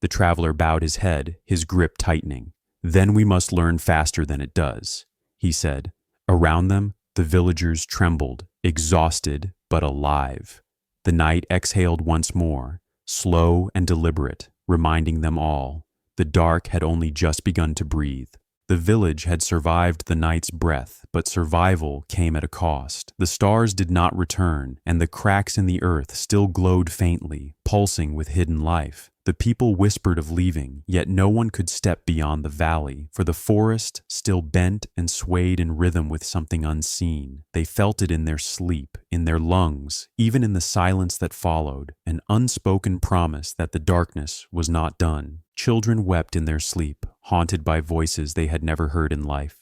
The traveler bowed his head, his grip tightening. "Then we must learn faster than it does," he said. Around them, the villagers trembled, exhausted but alive. The night exhaled once more, slow and deliberate, reminding them all. The dark had only just begun to breathe. The village had survived the night's breath, but survival came at a cost. The stars did not return, and the cracks in the earth still glowed faintly, pulsing with hidden life. The people whispered of leaving, yet no one could step beyond the valley, for the forest still bent and swayed in rhythm with something unseen. They felt it in their sleep, in their lungs, even in the silence that followed, an unspoken promise that the darkness was not done. Children wept in their sleep, haunted by voices they had never heard in life.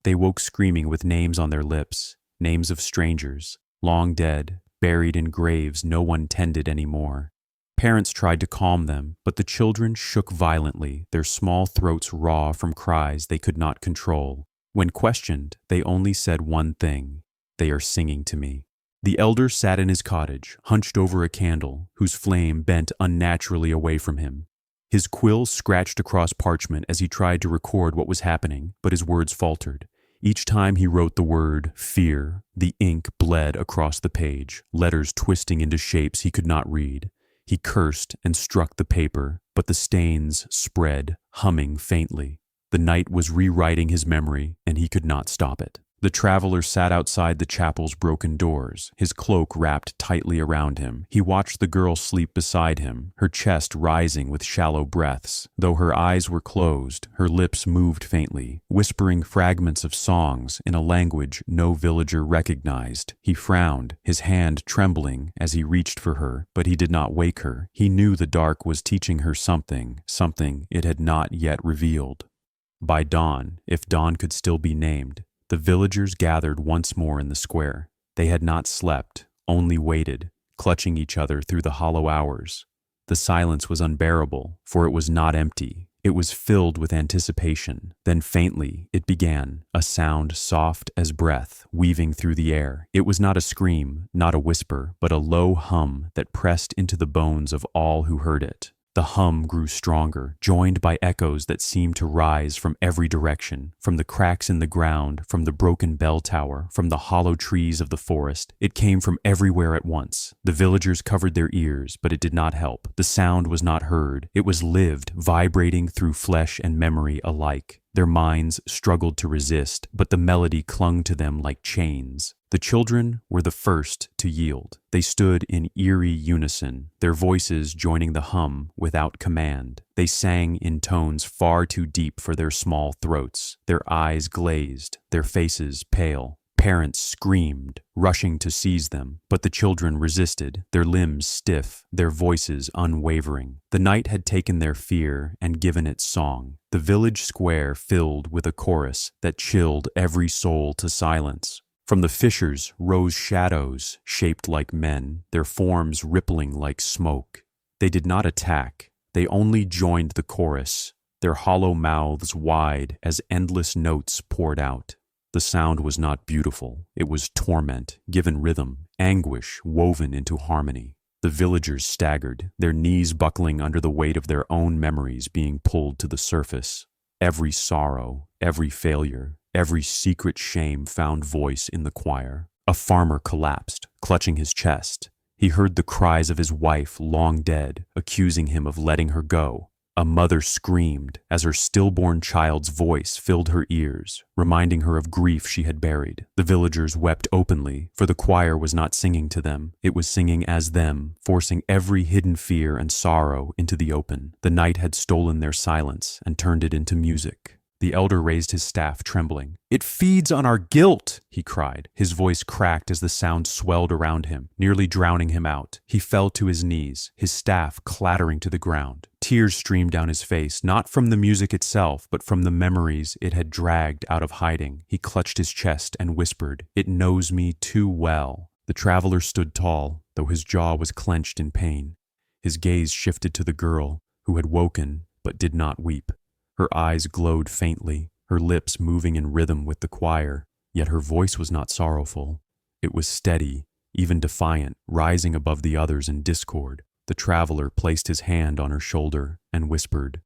They woke screaming with names on their lips, names of strangers, long dead, buried in graves no one tended anymore. Parents tried to calm them, but the children shook violently, their small throats raw from cries they could not control. When questioned, they only said one thing: "They are singing to me." The elder sat in his cottage, hunched over a candle, whose flame bent unnaturally away from him. His quill scratched across parchment as he tried to record what was happening, but his words faltered. Each time he wrote the word fear, the ink bled across the page, letters twisting into shapes he could not read. He cursed and struck the paper, but the stains spread, humming faintly. The night was rewriting his memory, and he could not stop it. The traveler sat outside the chapel's broken doors, his cloak wrapped tightly around him. He watched the girl sleep beside him, her chest rising with shallow breaths. Though her eyes were closed, her lips moved faintly, whispering fragments of songs in a language no villager recognized. He frowned, his hand trembling as he reached for her, but he did not wake her. He knew the dark was teaching her something it had not yet revealed. By dawn, if dawn could still be named, the villagers gathered once more in the square. They had not slept, only waited, clutching each other through the hollow hours. The silence was unbearable, for it was not empty. It was filled with anticipation. Then faintly, it began, a sound soft as breath, weaving through the air. It was not a scream, not a whisper, but a low hum that pressed into the bones of all who heard it. The hum grew stronger, joined by echoes that seemed to rise from every direction, from the cracks in the ground, from the broken bell tower, from the hollow trees of the forest. It came from everywhere at once. The villagers covered their ears, but it did not help. The sound was not heard. It was lived, vibrating through flesh and memory alike. Their minds struggled to resist, but the melody clung to them like chains. The children were the first to yield. They stood in eerie unison, their voices joining the hum without command. They sang in tones far too deep for their small throats, their eyes glazed, their faces pale. Parents screamed, rushing to seize them, but the children resisted, their limbs stiff, their voices unwavering. The night had taken their fear and given it song. The village square filled with a chorus that chilled every soul to silence. From the fissures rose shadows shaped like men, their forms rippling like smoke. They did not attack, they only joined the chorus, their hollow mouths wide as endless notes poured out. The sound was not beautiful, it was torment, given rhythm, anguish woven into harmony. The villagers staggered, their knees buckling under the weight of their own memories being pulled to the surface. Every sorrow, every failure, every secret shame found voice in the choir. A farmer collapsed, clutching his chest. He heard the cries of his wife, long dead, accusing him of letting her go. A mother screamed as her stillborn child's voice filled her ears, reminding her of grief she had buried. The villagers wept openly, for the choir was not singing to them. It was singing as them, forcing every hidden fear and sorrow into the open. The night had stolen their silence and turned it into music. The elder raised his staff, trembling. "It feeds on our guilt," he cried. His voice cracked as the sound swelled around him, nearly drowning him out. He fell to his knees, his staff clattering to the ground. Tears streamed down his face, not from the music itself, but from the memories it had dragged out of hiding. He clutched his chest and whispered, "It knows me too well." The traveler stood tall, though his jaw was clenched in pain. His gaze shifted to the girl, who had woken but did not weep. Her eyes glowed faintly, her lips moving in rhythm with the choir, yet her voice was not sorrowful. It was steady, even defiant, rising above the others in discord. The traveler placed his hand on her shoulder and whispered,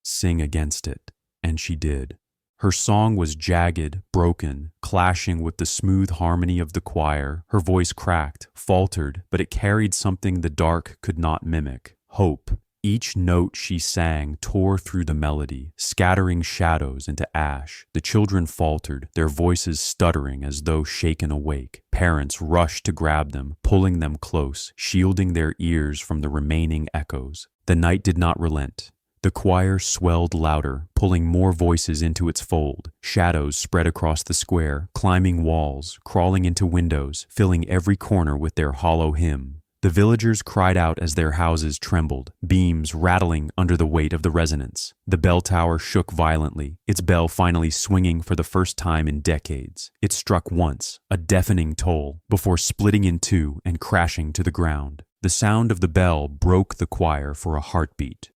"Sing against it," and she did. Her song was jagged, broken, clashing with the smooth harmony of the choir. Her voice cracked, faltered, but it carried something the dark could not mimic: hope. Each note she sang tore through the melody, scattering shadows into ash. The children faltered, their voices stuttering as though shaken awake. Parents rushed to grab them, pulling them close, shielding their ears from the remaining echoes. The night did not relent. The choir swelled louder, pulling more voices into its fold. Shadows spread across the square, climbing walls, crawling into windows, filling every corner with their hollow hymn. The villagers cried out as their houses trembled, beams rattling under the weight of the resonance. The bell tower shook violently, its bell finally swinging for the first time in decades. It struck once, a deafening toll, before splitting in two and crashing to the ground. The sound of the bell broke the choir for a heartbeat.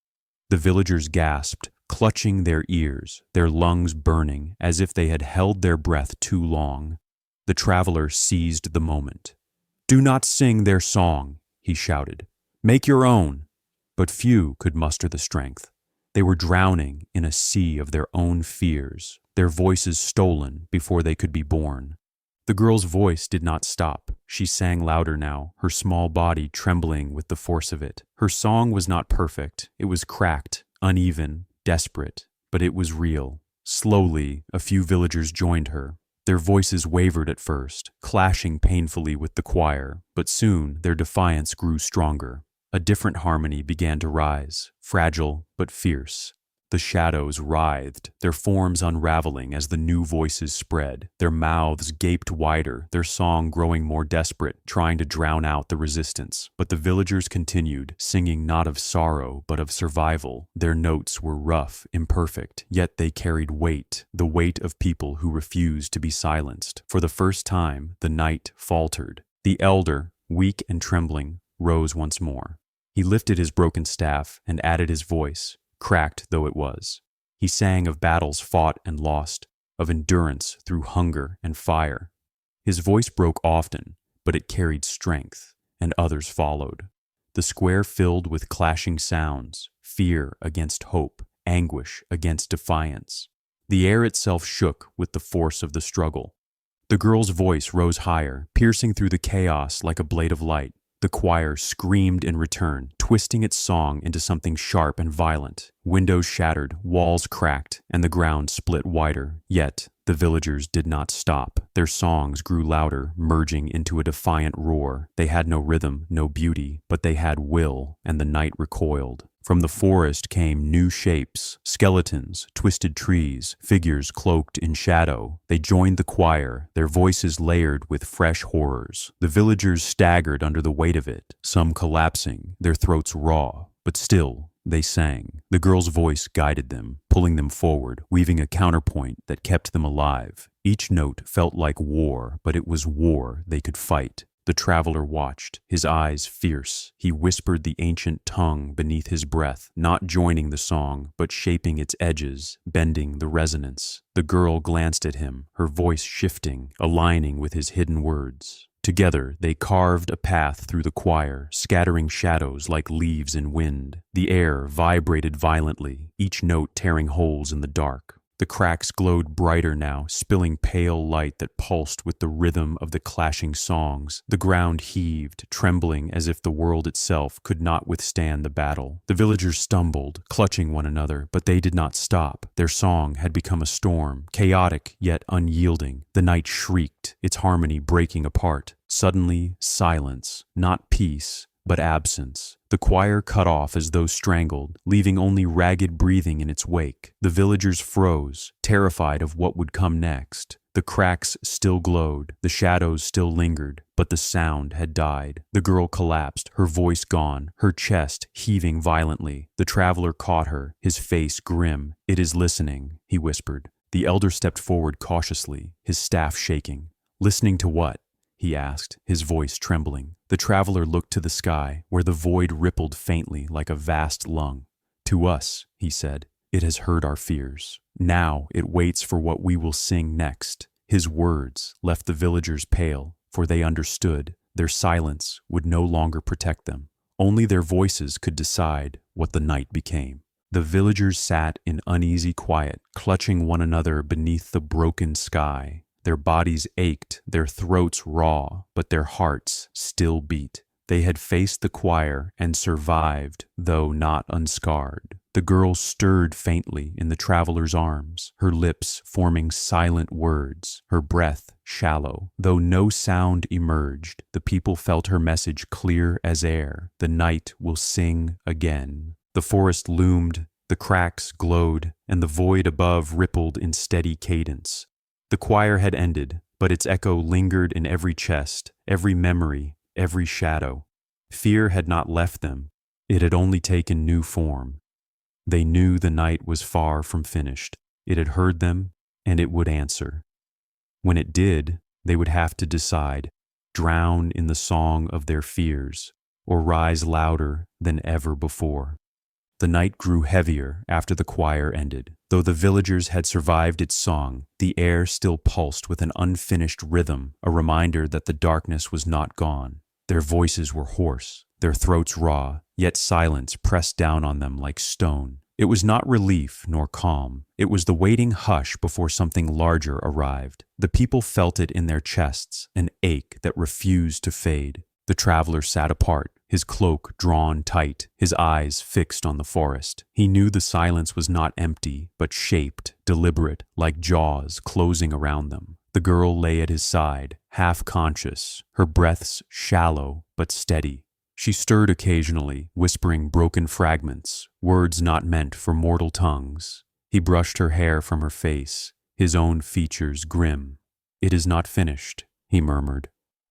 The villagers gasped, clutching their ears, their lungs burning as if they had held their breath too long. The traveler seized the moment. "Do not sing their song," he shouted. "Make your own." But few could muster the strength. They were drowning in a sea of their own fears, their voices stolen before they could be born. The girl's voice did not stop. She sang louder now, her small body trembling with the force of it. Her song was not perfect. It was cracked, uneven, desperate, but it was real. Slowly, a few villagers joined her. Their voices wavered at first, clashing painfully with the choir, but soon their defiance grew stronger. A different harmony began to rise, fragile but fierce. The shadows writhed, their forms unraveling as the new voices spread. Their mouths gaped wider, their song growing more desperate, trying to drown out the resistance. But the villagers continued, singing not of sorrow, but of survival. Their notes were rough, imperfect, yet they carried weight, the weight of people who refused to be silenced. For the first time, the night faltered. The elder, weak and trembling, rose once more. He lifted his broken staff and added his voice, cracked though it was. He sang of battles fought and lost, of endurance through hunger and fire. His voice broke often, but it carried strength, and others followed. The square filled with clashing sounds, fear against hope, anguish against defiance. The air itself shook with the force of the struggle. The girl's voice rose higher, piercing through the chaos like a blade of light. The choir screamed in return, twisting its song into something sharp and violent. Windows shattered, walls cracked, and the ground split wider. Yet, the villagers did not stop. Their songs grew louder, merging into a defiant roar. They had no rhythm, no beauty, but they had will, and the night recoiled. From the forest came new shapes, skeletons, twisted trees, figures cloaked in shadow. They joined the choir, their voices layered with fresh horrors. The villagers staggered under the weight of it, some collapsing, their throats raw, but still they sang. The girl's voice guided them, pulling them forward, weaving a counterpoint that kept them alive. Each note felt like war, but it was war they could fight. The traveler watched, his eyes fierce. He whispered the ancient tongue beneath his breath, not joining the song, but shaping its edges, bending the resonance. The girl glanced at him, her voice shifting, aligning with his hidden words. Together, they carved a path through the choir, scattering shadows like leaves in wind. The air vibrated violently, each note tearing holes in the dark. The cracks glowed brighter now, spilling pale light that pulsed with the rhythm of the clashing songs. The ground heaved, trembling as if the world itself could not withstand the battle. The villagers stumbled, clutching one another, but they did not stop. Their song had become a storm, chaotic yet unyielding. The night shrieked, its harmony breaking apart. Suddenly, silence, not peace, but absence. The choir cut off as though strangled, leaving only ragged breathing in its wake. The villagers froze, terrified of what would come next. The cracks still glowed, the shadows still lingered, but the sound had died. The girl collapsed, her voice gone, her chest heaving violently. The traveler caught her, his face grim. "It is listening," he whispered. The elder stepped forward cautiously, his staff shaking. "Listening to what?" he asked, his voice trembling. The traveler looked to the sky, where the void rippled faintly like a vast lung. "To us," he said, "it has heard our fears. Now it waits for what we will sing next." His words left the villagers pale, for they understood their silence would no longer protect them. Only their voices could decide what the night became. The villagers sat in uneasy quiet, clutching one another beneath the broken sky. Their bodies ached, their throats raw, but their hearts still beat. They had faced the choir and survived, though not unscarred. The girl stirred faintly in the traveler's arms, her lips forming silent words, her breath shallow. Though no sound emerged, the people felt her message clear as air. The night will sing again. The forest loomed, the cracks glowed, and the void above rippled in steady cadence. The choir had ended, but its echo lingered in every chest, every memory, every shadow. Fear had not left them. It had only taken new form. They knew the night was far from finished. It had heard them, and it would answer. When it did, they would have to decide, drown in the song of their fears, or rise louder than ever before. The night grew heavier after the choir ended. Though the villagers had survived its song, the air still pulsed with an unfinished rhythm, a reminder that the darkness was not gone. Their voices were hoarse, their throats raw, yet silence pressed down on them like stone. It was not relief nor calm. It was the waiting hush before something larger arrived. The people felt it in their chests, an ache that refused to fade. The traveler sat apart, his cloak drawn tight, his eyes fixed on the forest. He knew the silence was not empty, but shaped, deliberate, like jaws closing around them. The girl lay at his side, half conscious, her breaths shallow but steady. She stirred occasionally, whispering broken fragments, words not meant for mortal tongues. He brushed her hair from her face, his own features grim. "It is not finished," he murmured.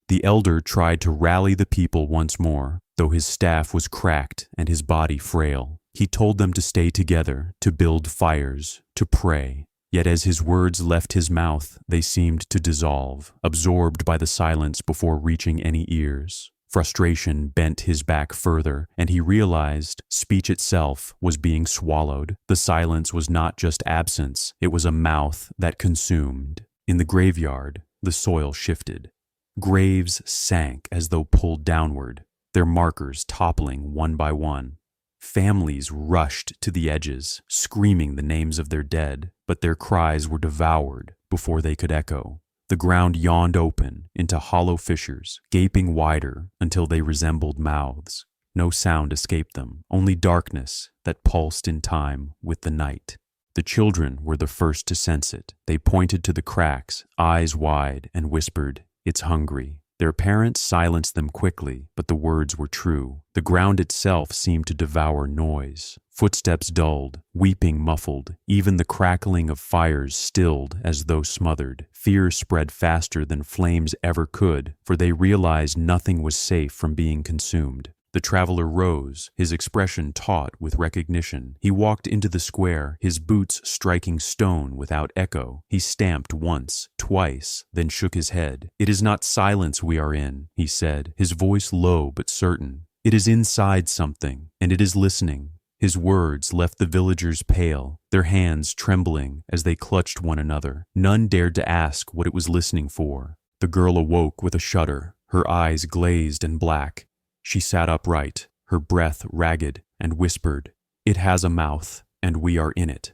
The elder tried to rally the people once more, though his staff was cracked and his body frail. He told them to stay together, to build fires, to pray. Yet as his words left his mouth, they seemed to dissolve, absorbed by the silence before reaching any ears. Frustration bent his back further, and he realized speech itself was being swallowed. The silence was not just absence, it was a mouth that consumed. In the graveyard, the soil shifted. Graves sank as though pulled downward, their markers toppling one by one. Families rushed to the edges, screaming the names of their dead, but their cries were devoured before they could echo. The ground yawned open into hollow fissures, gaping wider until they resembled mouths. No sound escaped them, only darkness that pulsed in time with the night. The children were the first to sense it. They pointed to the cracks, eyes wide, and whispered, "It's hungry." Their parents silenced them quickly, but the words were true. The ground itself seemed to devour noise. Footsteps dulled, weeping muffled, even the crackling of fires stilled as though smothered. Fear spread faster than flames ever could, for they realized nothing was safe from being consumed. The traveler rose, his expression taut with recognition. He walked into the square, his boots striking stone without echo. He stamped once, twice, then shook his head. "It is not silence we are in," he said, his voice low but certain. "It is inside something, and it is listening." His words left the villagers pale, their hands trembling as they clutched one another. None dared to ask what it was listening for. The girl awoke with a shudder, her eyes glazed and black. She sat upright, her breath ragged, and whispered, "It has a mouth, and we are in it."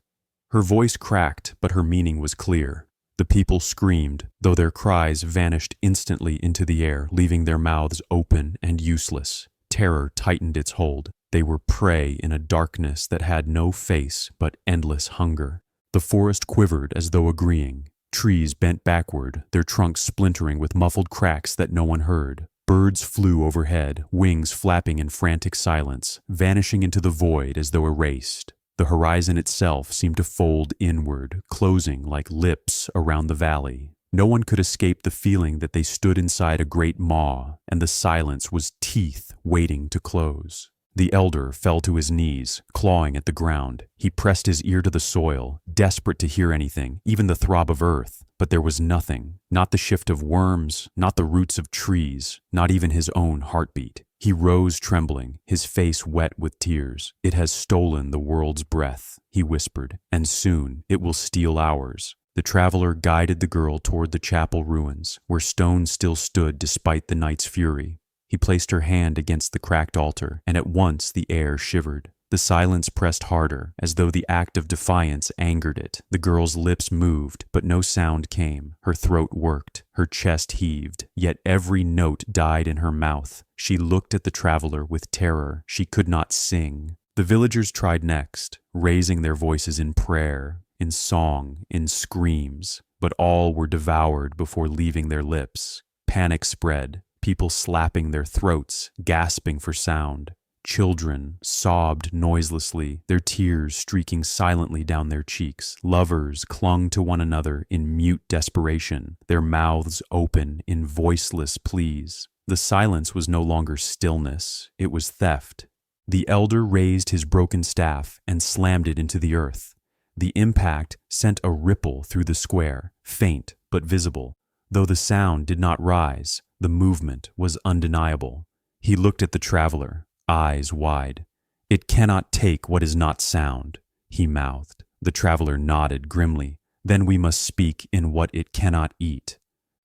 Her voice cracked, but her meaning was clear. The people screamed, though their cries vanished instantly into the air, leaving their mouths open and useless. Terror tightened its hold. They were prey in a darkness that had no face but endless hunger. The forest quivered as though agreeing. Trees bent backward, their trunks splintering with muffled cracks that no one heard. Birds flew overhead, wings flapping in frantic silence, vanishing into the void as though erased. The horizon itself seemed to fold inward, closing like lips around the valley. No one could escape the feeling that they stood inside a great maw, and the silence was teeth waiting to close. The elder fell to his knees, clawing at the ground. He pressed his ear to the soil, desperate to hear anything, even the throb of earth. But there was nothing, not the shift of worms, not the roots of trees, not even his own heartbeat. He rose trembling, his face wet with tears. "It has stolen the world's breath," he whispered, "and soon it will steal ours." The traveler guided the girl toward the chapel ruins, where stones still stood despite the night's fury. He placed her hand against the cracked altar, and at once the air shivered. The silence pressed harder, as though the act of defiance angered it. The girl's lips moved, but no sound came. Her throat worked, her chest heaved, yet every note died in her mouth. She looked at the traveler with terror. She could not sing. The villagers tried next, raising their voices in prayer, in song, in screams, but all were devoured before leaving their lips. Panic spread, people slapping their throats, gasping for sound. Children sobbed noiselessly, their tears streaking silently down their cheeks. Lovers clung to one another in mute desperation, their mouths open in voiceless pleas. The silence was no longer stillness, it was theft. The elder raised his broken staff and slammed it into the earth. The impact sent a ripple through the square, faint but visible. Though the sound did not rise, the movement was undeniable. He looked at the traveler, eyes wide. "It cannot take what is not sound," he mouthed. The traveler nodded grimly. "Then we must speak in what it cannot eat."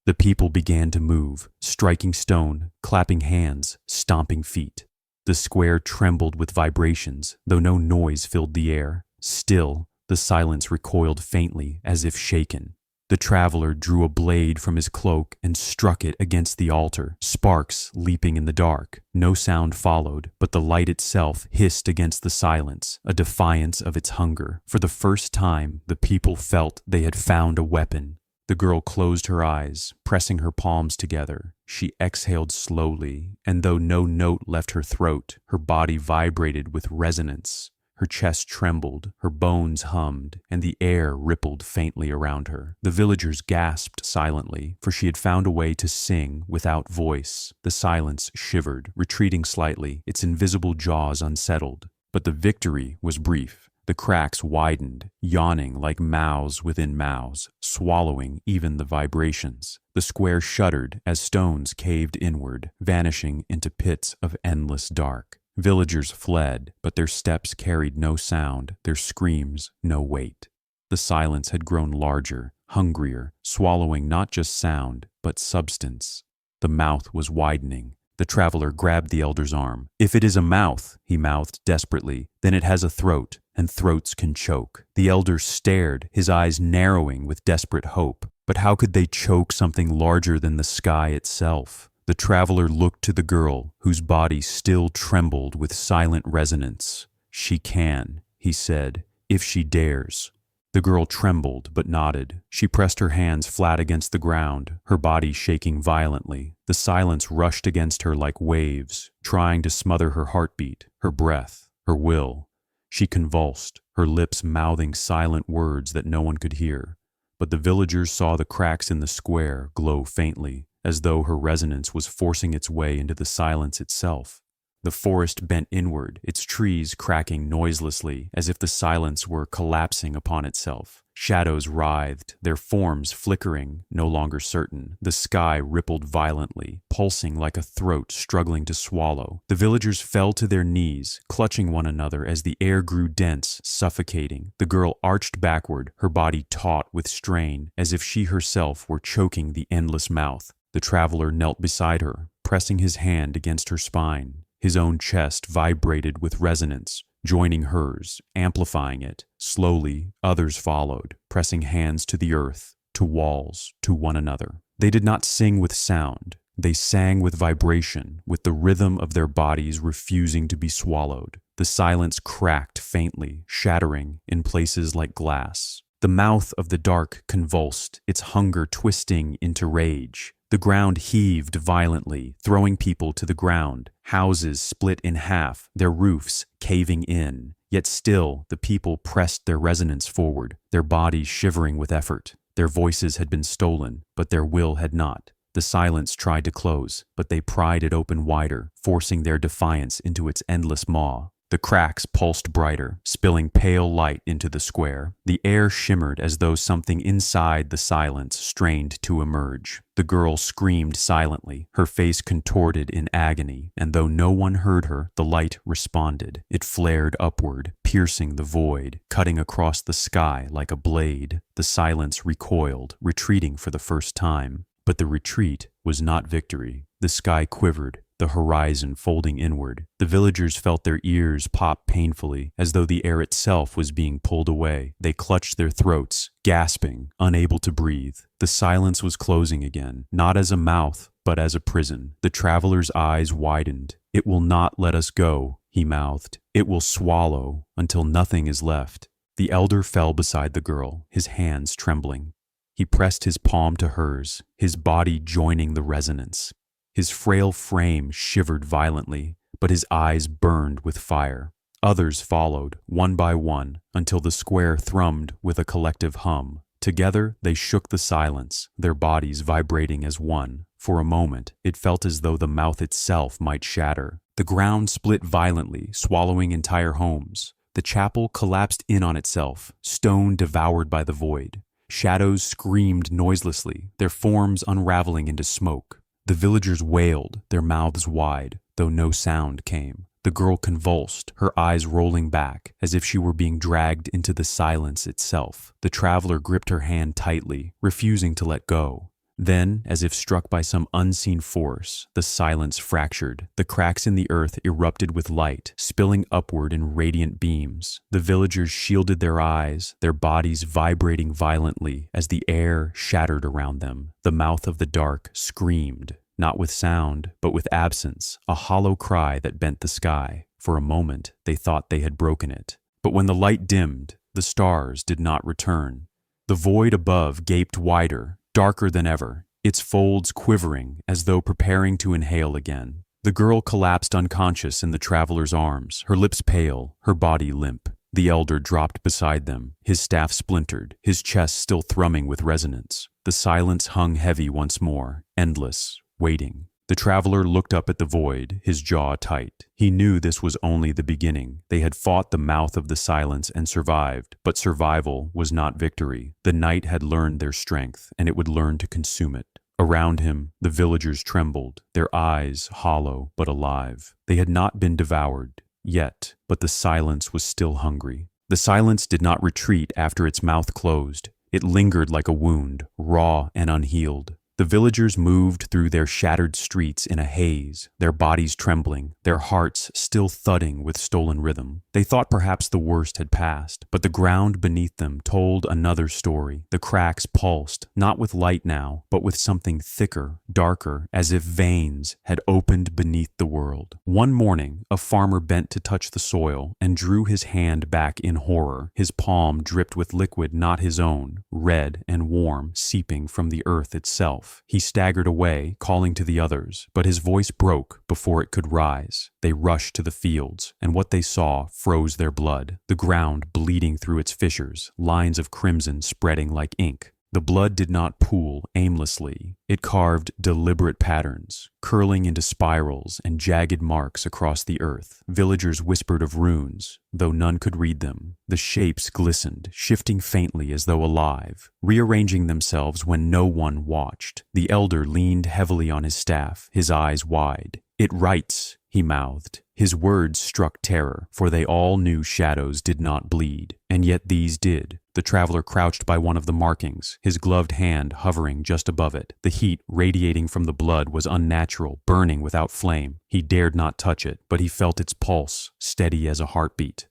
The people began to move, striking stone, clapping hands, stomping feet. The square trembled with vibrations, though no noise filled the air. Still, the silence recoiled faintly, as if shaken. The traveler drew a blade from his cloak and struck it against the altar, sparks leaping in the dark. No sound followed, but the light itself hissed against the silence, a defiance of its hunger. For the first time, the people felt they had found a weapon. The girl closed her eyes, pressing her palms together. She exhaled slowly, and though no note left her throat, her body vibrated with resonance. Her chest trembled, her bones hummed, and the air rippled faintly around her. The villagers gasped silently, for she had found a way to sing without voice. The silence shivered, retreating slightly, its invisible jaws unsettled. But the victory was brief. The cracks widened, yawning like mouths within mouths, swallowing even the vibrations. The square shuddered as stones caved inward, vanishing into pits of endless dark. Villagers fled, but their steps carried no sound, their screams no weight. The silence had grown larger, hungrier, swallowing not just sound, but substance. The mouth was widening. The traveler grabbed the elder's arm. "If it is a mouth," he mouthed desperately, "then it has a throat, and throats can choke." The elder stared, his eyes narrowing with desperate hope. But how could they choke something larger than the sky itself? The traveler looked to the girl, whose body still trembled with silent resonance. "She can," he said, "if she dares." The girl trembled but nodded. She pressed her hands flat against the ground, her body shaking violently. The silence rushed against her like waves, trying to smother her heartbeat, her breath, her will. She convulsed, her lips mouthing silent words that no one could hear. But the villagers saw the cracks in the square glow faintly, as though her resonance was forcing its way into the silence itself. The forest bent inward, its trees cracking noiselessly as if the silence were collapsing upon itself. Shadows writhed, their forms flickering, no longer certain. The sky rippled violently, pulsing like a throat struggling to swallow. The villagers fell to their knees, clutching one another as the air grew dense, suffocating. The girl arched backward, her body taut with strain, as if she herself were choking the endless mouth. The traveler knelt beside her, pressing his hand against her spine. His own chest vibrated with resonance, joining hers, amplifying it. Slowly, others followed, pressing hands to the earth, to walls, to one another. They did not sing with sound. They sang with vibration, with the rhythm of their bodies refusing to be swallowed. The silence cracked faintly, shattering in places like glass. The mouth of the dark convulsed, its hunger twisting into rage. The ground heaved violently, throwing people to the ground. Houses split in half, their roofs caving in. Yet still, the people pressed their resonance forward, their bodies shivering with effort. Their voices had been stolen, but their will had not. The silence tried to close, but they pried it open wider, forcing their defiance into its endless maw. The cracks pulsed brighter, spilling pale light into the square. The air shimmered as though something inside the silence strained to emerge. The girl screamed silently, her face contorted in agony, and though no one heard her, the light responded. It flared upward, piercing the void, cutting across the sky like a blade. The silence recoiled, retreating for the first time. But the retreat was not victory. The sky quivered, the horizon folding inward. The villagers felt their ears pop painfully, as though the air itself was being pulled away. They clutched their throats, gasping, unable to breathe. The silence was closing again, not as a mouth, but as a prison. The traveler's eyes widened. "It will not let us go," he mouthed. "It will swallow until nothing is left." The elder fell beside the girl, his hands trembling. He pressed his palm to hers, his body joining the resonance. His frail frame shivered violently, but his eyes burned with fire. Others followed, one by one, until the square thrummed with a collective hum. Together, they shook the silence, their bodies vibrating as one. For a moment, it felt as though the mouth itself might shatter. The ground split violently, swallowing entire homes. The chapel collapsed in on itself, stone devoured by the void. Shadows screamed noiselessly, their forms unraveling into smoke. The villagers wailed, their mouths wide, though no sound came. The girl convulsed, her eyes rolling back, as if she were being dragged into the silence itself. The traveler gripped her hand tightly, refusing to let go. Then, as if struck by some unseen force, the silence fractured. The cracks in the earth erupted with light, spilling upward in radiant beams. The villagers shielded their eyes, their bodies vibrating violently as the air shattered around them. The mouth of the dark screamed, not with sound, but with absence, a hollow cry that bent the sky. For a moment, they thought they had broken it. But when the light dimmed, the stars did not return. The void above gaped wider, darker than ever, its folds quivering as though preparing to inhale again. The girl collapsed unconscious in the traveler's arms, her lips pale, her body limp. The elder dropped beside them, his staff splintered, his chest still thrumming with resonance. The silence hung heavy once more, endless, waiting. The traveler looked up at the void, his jaw tight. He knew this was only the beginning. They had fought the mouth of the silence and survived, but survival was not victory. The night had learned their strength, and it would learn to consume it. Around him, the villagers trembled, their eyes hollow but alive. They had not been devoured yet, but the silence was still hungry. The silence did not retreat after its mouth closed. It lingered like a wound, raw and unhealed. The villagers moved through their shattered streets in a haze, their bodies trembling, their hearts still thudding with stolen rhythm. They thought perhaps the worst had passed, but the ground beneath them told another story. The cracks pulsed, not with light now, but with something thicker, darker, as if veins had opened beneath the world. One morning, a farmer bent to touch the soil and drew his hand back in horror. His palm dripped with liquid not his own, red and warm, seeping from the earth itself. He staggered away, calling to the others, but his voice broke before it could rise. They rushed to the fields, and what they saw froze their blood, the ground bleeding through its fissures, lines of crimson spreading like ink. The blood did not pool aimlessly. It carved deliberate patterns, curling into spirals and jagged marks across the earth. Villagers whispered of runes, though none could read them. The shapes glistened, shifting faintly as though alive, rearranging themselves when no one watched. The elder leaned heavily on his staff, his eyes wide. "It writes," he mouthed. His words struck terror, for they all knew shadows did not bleed, and yet these did. The traveler crouched by one of the markings, his gloved hand hovering just above it. The heat radiating from the blood was unnatural, burning without flame. He dared not touch it, but he felt its pulse, steady as a heartbeat.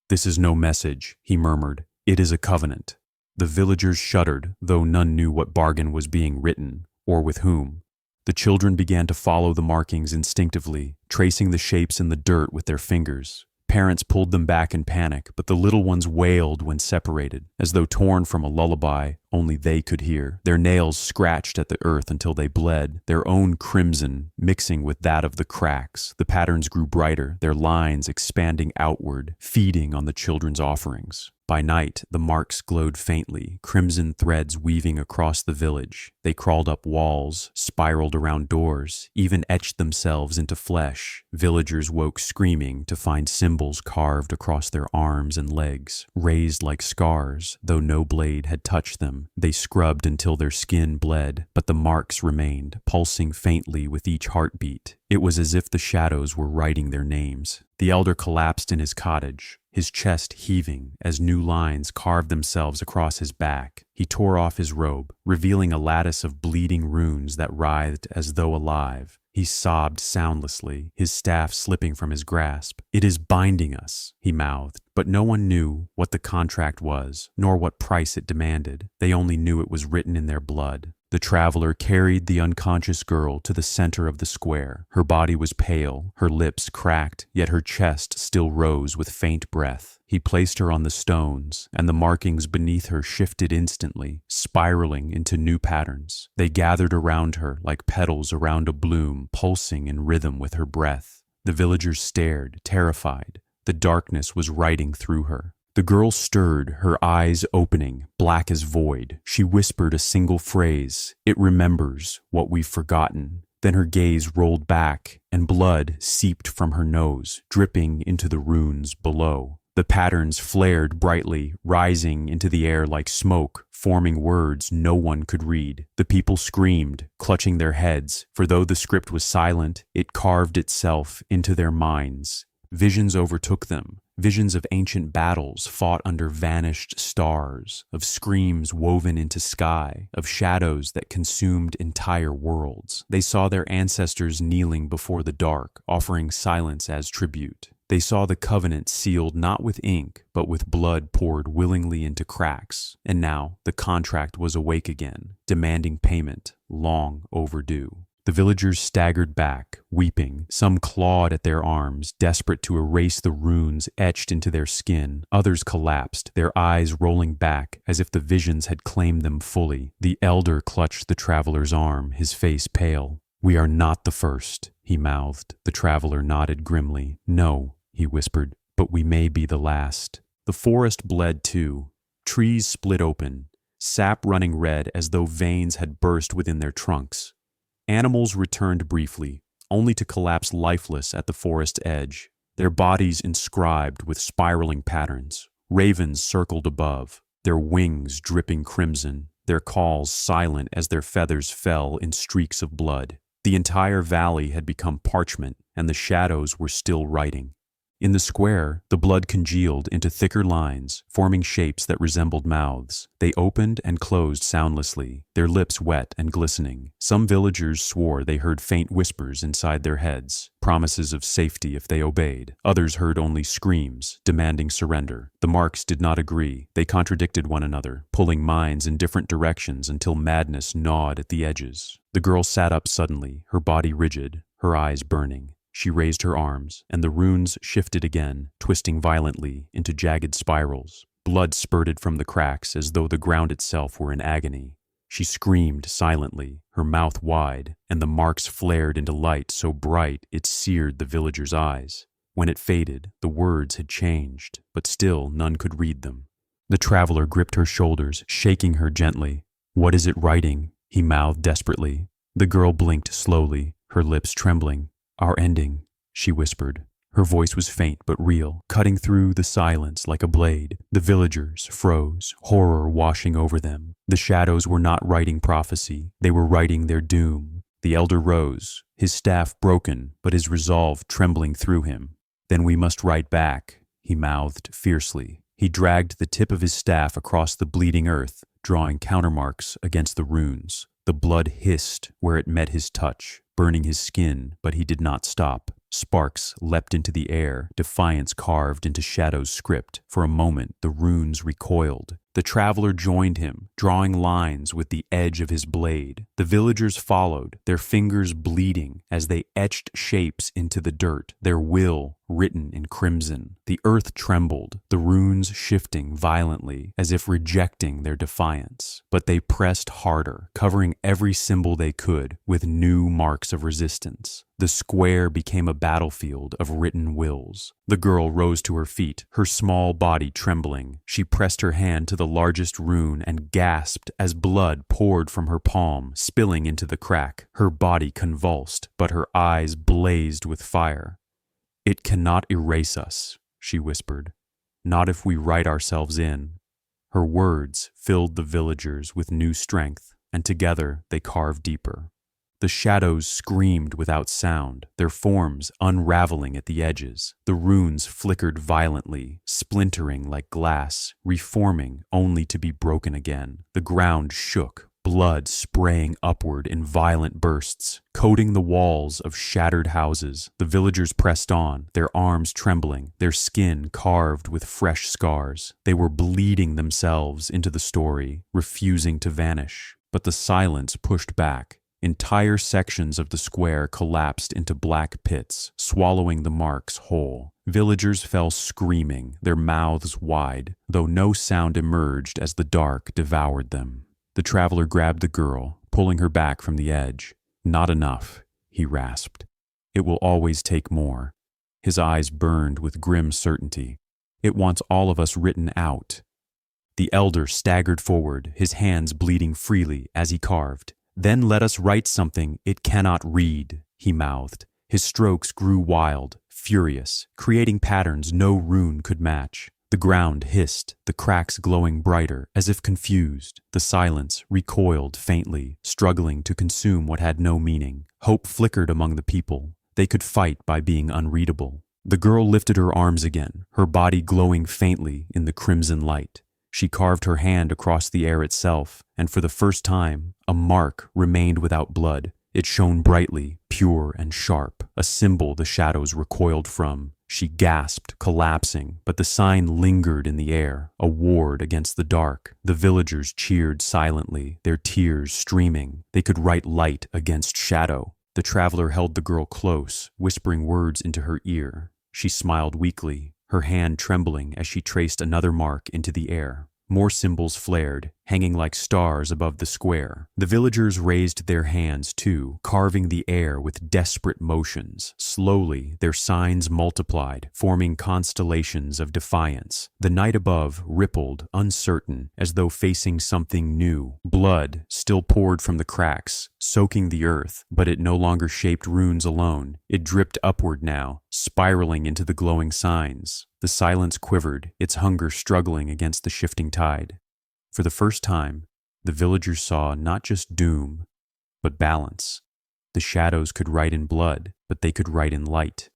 "This is no message," he murmured. "It is a covenant." The villagers shuddered, though none knew what bargain was being written, or with whom. The children began to follow the markings instinctively, tracing the shapes in the dirt with their fingers. Parents pulled them back in panic, but the little ones wailed when separated, as though torn from a lullaby only they could hear. Their nails scratched at the earth until they bled, their own crimson mixing with that of the cracks. The patterns grew brighter, their lines expanding outward, feeding on the children's offerings. By night, the marks glowed faintly, crimson threads weaving across the village. They crawled up walls, spiraled around doors, even etched themselves into flesh. Villagers woke screaming to find symbols carved across their arms and legs, raised like scars, though no blade had touched them. They scrubbed until their skin bled, but the marks remained, pulsing faintly with each heartbeat. It was as if the shadows were writing their names. The elder collapsed in his cottage, his chest heaving as new lines carved themselves across his back. He tore off his robe, revealing a lattice of bleeding runes that writhed as though alive. He sobbed soundlessly, his staff slipping from his grasp. "It is binding us," he mouthed, but no one knew what the contract was, nor what price it demanded. They only knew it was written in their blood. The traveler carried the unconscious girl to the center of the square. Her body was pale, her lips cracked, yet her chest still rose with faint breath. He placed her on the stones, and the markings beneath her shifted instantly, spiraling into new patterns. They gathered around her like petals around a bloom, pulsing in rhythm with her breath. The villagers stared, terrified. The darkness was writing through her. The girl stirred, her eyes opening, black as void. She whispered a single phrase, "It remembers what we've forgotten." Then her gaze rolled back, and blood seeped from her nose, dripping into the runes below. The patterns flared brightly, rising into the air like smoke, forming words no one could read. The people screamed, clutching their heads, for though the script was silent, it carved itself into their minds. Visions overtook them, visions of ancient battles fought under vanished stars, of screams woven into sky, of shadows that consumed entire worlds. They saw their ancestors kneeling before the dark, offering silence as tribute. They saw the covenant sealed not with ink, but with blood poured willingly into cracks. And now the contract was awake again, demanding payment, long overdue. The villagers staggered back, weeping. Some clawed at their arms, desperate to erase the runes etched into their skin. Others collapsed, their eyes rolling back as if the visions had claimed them fully. The elder clutched the traveler's arm, his face pale. "We are not the first," he mouthed. The traveler nodded grimly. "No," he whispered, "but we may be the last." The forest bled too. Trees split open, sap running red as though veins had burst within their trunks. Animals returned briefly, only to collapse lifeless at the forest edge, their bodies inscribed with spiraling patterns. Ravens circled above, their wings dripping crimson, their calls silent as their feathers fell in streaks of blood. The entire valley had become parchment, and the shadows were still writing. In the square, the blood congealed into thicker lines, forming shapes that resembled mouths. They opened and closed soundlessly, their lips wet and glistening. Some villagers swore they heard faint whispers inside their heads, promises of safety if they obeyed. Others heard only screams, demanding surrender. The marks did not agree. They contradicted one another, pulling minds in different directions until madness gnawed at the edges. The girl sat up suddenly, her body rigid, her eyes burning. She raised her arms, and the runes shifted again, twisting violently into jagged spirals. Blood spurted from the cracks as though the ground itself were in agony. She screamed silently, her mouth wide, and the marks flared into light so bright it seared the villagers' eyes. When it faded, the words had changed, but still none could read them. The traveler gripped her shoulders, shaking her gently. "What is it writing?" he mouthed desperately. The girl blinked slowly, her lips trembling. "Our ending," she whispered. Her voice was faint but real, cutting through the silence like a blade. The villagers froze, horror washing over them. The shadows were not writing prophecy, they were writing their doom. The elder rose, his staff broken, but his resolve trembling through him. "Then we must write back," he mouthed fiercely. He dragged the tip of his staff across the bleeding earth, drawing countermarks against the runes. The blood hissed where it met his touch, burning his skin, but he did not stop. Sparks leapt into the air, defiance carved into Shadow's script. For a moment, the runes recoiled. The traveler joined him, drawing lines with the edge of his blade. The villagers followed, their fingers bleeding as they etched shapes into the dirt, their will written in crimson. The earth trembled, the runes shifting violently as if rejecting their defiance. But they pressed harder, covering every symbol they could with new marks of resistance. The square became a battlefield of written wills. The girl rose to her feet, her small body trembling. She pressed her hand to the largest rune and gasped as blood poured from her palm, spilling into the crack. Her body convulsed, but her eyes blazed with fire. "It cannot erase us," she whispered. "Not if we write ourselves in." Her words filled the villagers with new strength, and together they carved deeper. The shadows screamed without sound, their forms unraveling at the edges. The runes flickered violently, splintering like glass, reforming only to be broken again. The ground shook, blood spraying upward in violent bursts, coating the walls of shattered houses. The villagers pressed on, their arms trembling, their skin carved with fresh scars. They were bleeding themselves into the story, refusing to vanish. But the silence pushed back. Entire sections of the square collapsed into black pits, swallowing the marks whole. Villagers fell screaming, their mouths wide, though no sound emerged as the dark devoured them. The traveler grabbed the girl, pulling her back from the edge. "Not enough," he rasped. "It will always take more." His eyes burned with grim certainty. "It wants all of us written out." The elder staggered forward, his hands bleeding freely as he carved. "Then let us write something it cannot read," he mouthed. His strokes grew wild, furious, creating patterns no rune could match. The ground hissed, the cracks glowing brighter, as if confused. The silence recoiled faintly, struggling to consume what had no meaning. Hope flickered among the people. They could fight by being unreadable. The girl lifted her arms again, her body glowing faintly in the crimson light. She carved her hand across the air itself, and for the first time, a mark remained without blood. It shone brightly, pure and sharp, a symbol the shadows recoiled from. She gasped, collapsing, but the sign lingered in the air, a ward against the dark. The villagers cheered silently, their tears streaming. They could write light against shadow. The traveler held the girl close, whispering words into her ear. She smiled weakly, her hand trembling as she traced another mark into the air. More symbols flared, hanging like stars above the square. The villagers raised their hands too, carving the air with desperate motions. Slowly, their signs multiplied, forming constellations of defiance. The night above rippled, uncertain, as though facing something new. Blood still poured from the cracks, soaking the earth, but it no longer shaped runes alone. It dripped upward now, spiraling into the glowing signs. The silence quivered, its hunger struggling against the shifting tide. For the first time, the villagers saw not just doom, but balance. The shadows could write in blood, but they could write in light.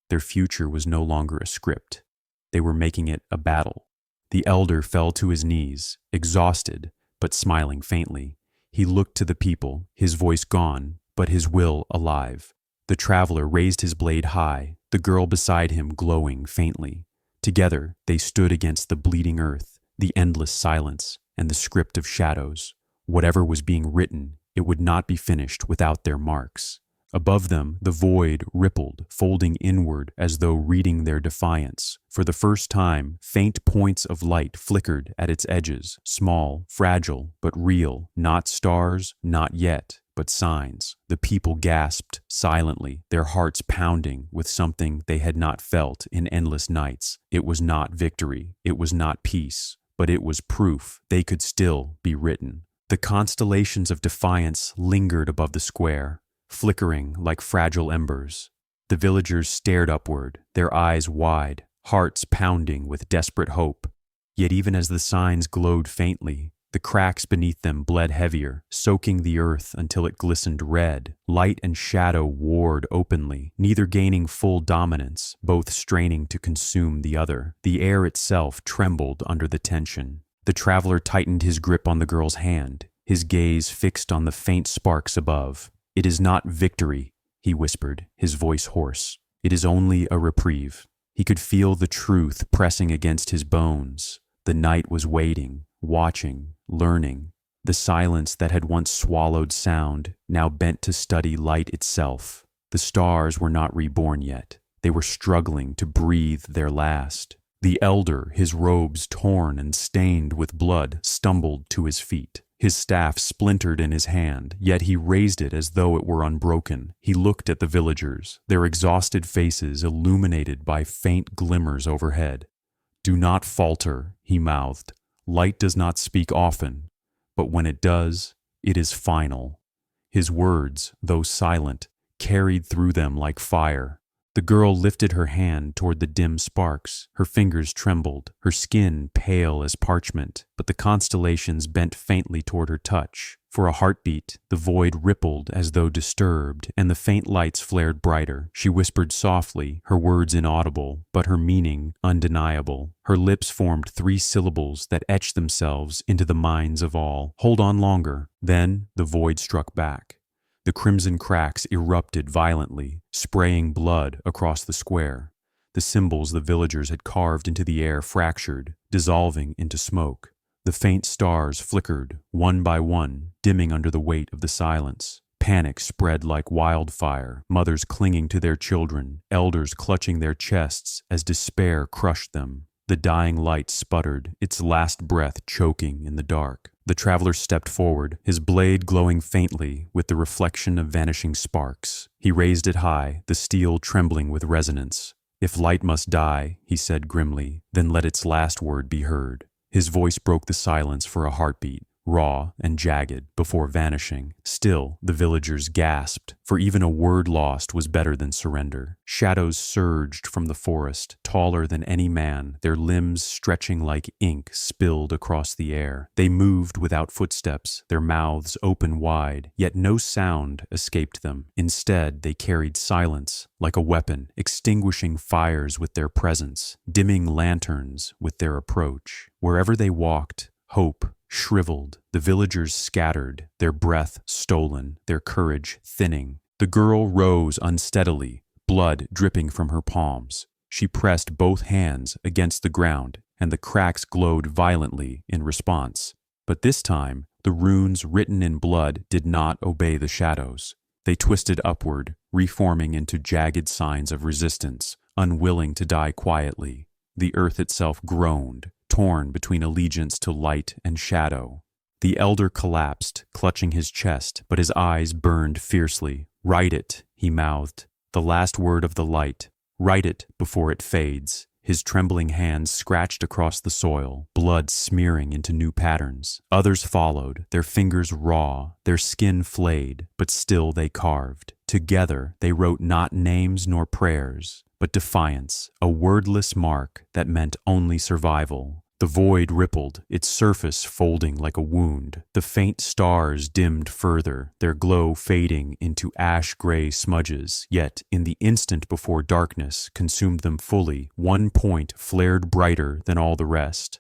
Their future was no longer a script. They were making it a battle. The elder fell to his knees, exhausted, but smiling faintly. He looked to the people, his voice gone, but his will alive. The traveler raised his blade high, the girl beside him glowing faintly. Together, they stood against the bleeding earth, the endless silence, and the script of shadows. Whatever was being written, it would not be finished without their marks. Above them, the void rippled, folding inward as though reading their defiance. For the first time, faint points of light flickered at its edges, small, fragile, but real, not stars, not yet, but signs. The people gasped silently, their hearts pounding with something they had not felt in endless nights. It was not victory, it was not peace, but it was proof they could still be written. The constellations of defiance lingered above the square, flickering like fragile embers. The villagers stared upward, their eyes wide, hearts pounding with desperate hope. Yet even as the signs glowed faintly, the cracks beneath them bled heavier, soaking the earth until it glistened red. Light and shadow warred openly, neither gaining full dominance, both straining to consume the other. The air itself trembled under the tension. The traveler tightened his grip on the girl's hand, his gaze fixed on the faint sparks above. "It is not victory," he whispered, his voice hoarse. "It is only a reprieve." He could feel the truth pressing against his bones. The night was waiting, watching, learning. The silence that had once swallowed sound now bent to study light itself. The stars were not reborn yet. They were struggling to breathe their last. The elder, his robes torn and stained with blood, stumbled to his feet. His staff splintered in his hand, yet he raised it as though it were unbroken. He looked at the villagers, their exhausted faces illuminated by faint glimmers overhead. "Do not falter," he mouthed. "Light does not speak often, but when it does, it is final." His words, though silent, carried through them like fire. The girl lifted her hand toward the dim sparks. Her fingers trembled, her skin pale as parchment, but the constellations bent faintly toward her touch. For a heartbeat, the void rippled as though disturbed, and the faint lights flared brighter. She whispered softly, her words inaudible, but her meaning undeniable. Her lips formed 3 syllables that etched themselves into the minds of all. "Hold on longer." Then the void struck back. The crimson cracks erupted violently, spraying blood across the square. The symbols the villagers had carved into the air fractured, dissolving into smoke. The faint stars flickered, one by one, dimming under the weight of the silence. Panic spread like wildfire, mothers clinging to their children, elders clutching their chests as despair crushed them. The dying light sputtered, its last breath choking in the dark. The traveler stepped forward, his blade glowing faintly with the reflection of vanishing sparks. He raised it high, the steel trembling with resonance. "If light must die," he said grimly, "then let its last word be heard." His voice broke the silence for a heartbeat, raw and jagged, before vanishing. Still, the villagers gasped, for even a word lost was better than surrender. Shadows surged from the forest, taller than any man, their limbs stretching like ink spilled across the air. They moved without footsteps, their mouths open wide, yet no sound escaped them. Instead, they carried silence, like a weapon, extinguishing fires with their presence, dimming lanterns with their approach. Wherever they walked, hope shriveled, the villagers scattered, their breath stolen, their courage thinning. The girl rose unsteadily, blood dripping from her palms. She pressed both hands against the ground, and the cracks glowed violently in response. But this time, the runes written in blood did not obey the shadows. They twisted upward, reforming into jagged signs of resistance, unwilling to die quietly. The earth itself groaned, torn between allegiance to light and shadow. The elder collapsed, clutching his chest, but his eyes burned fiercely. "Write it," he mouthed, "the last word of the light. Write it before it fades." His trembling hands scratched across the soil, blood smearing into new patterns. Others followed, their fingers raw, their skin flayed, but still they carved. Together they wrote not names nor prayers, but defiance, a wordless mark that meant only survival. The The void rippled, its surface folding like a wound. The faint stars dimmed further, their glow fading into ash-gray smudges. Yet, in the instant before darkness consumed them fully, one point flared brighter than all the rest.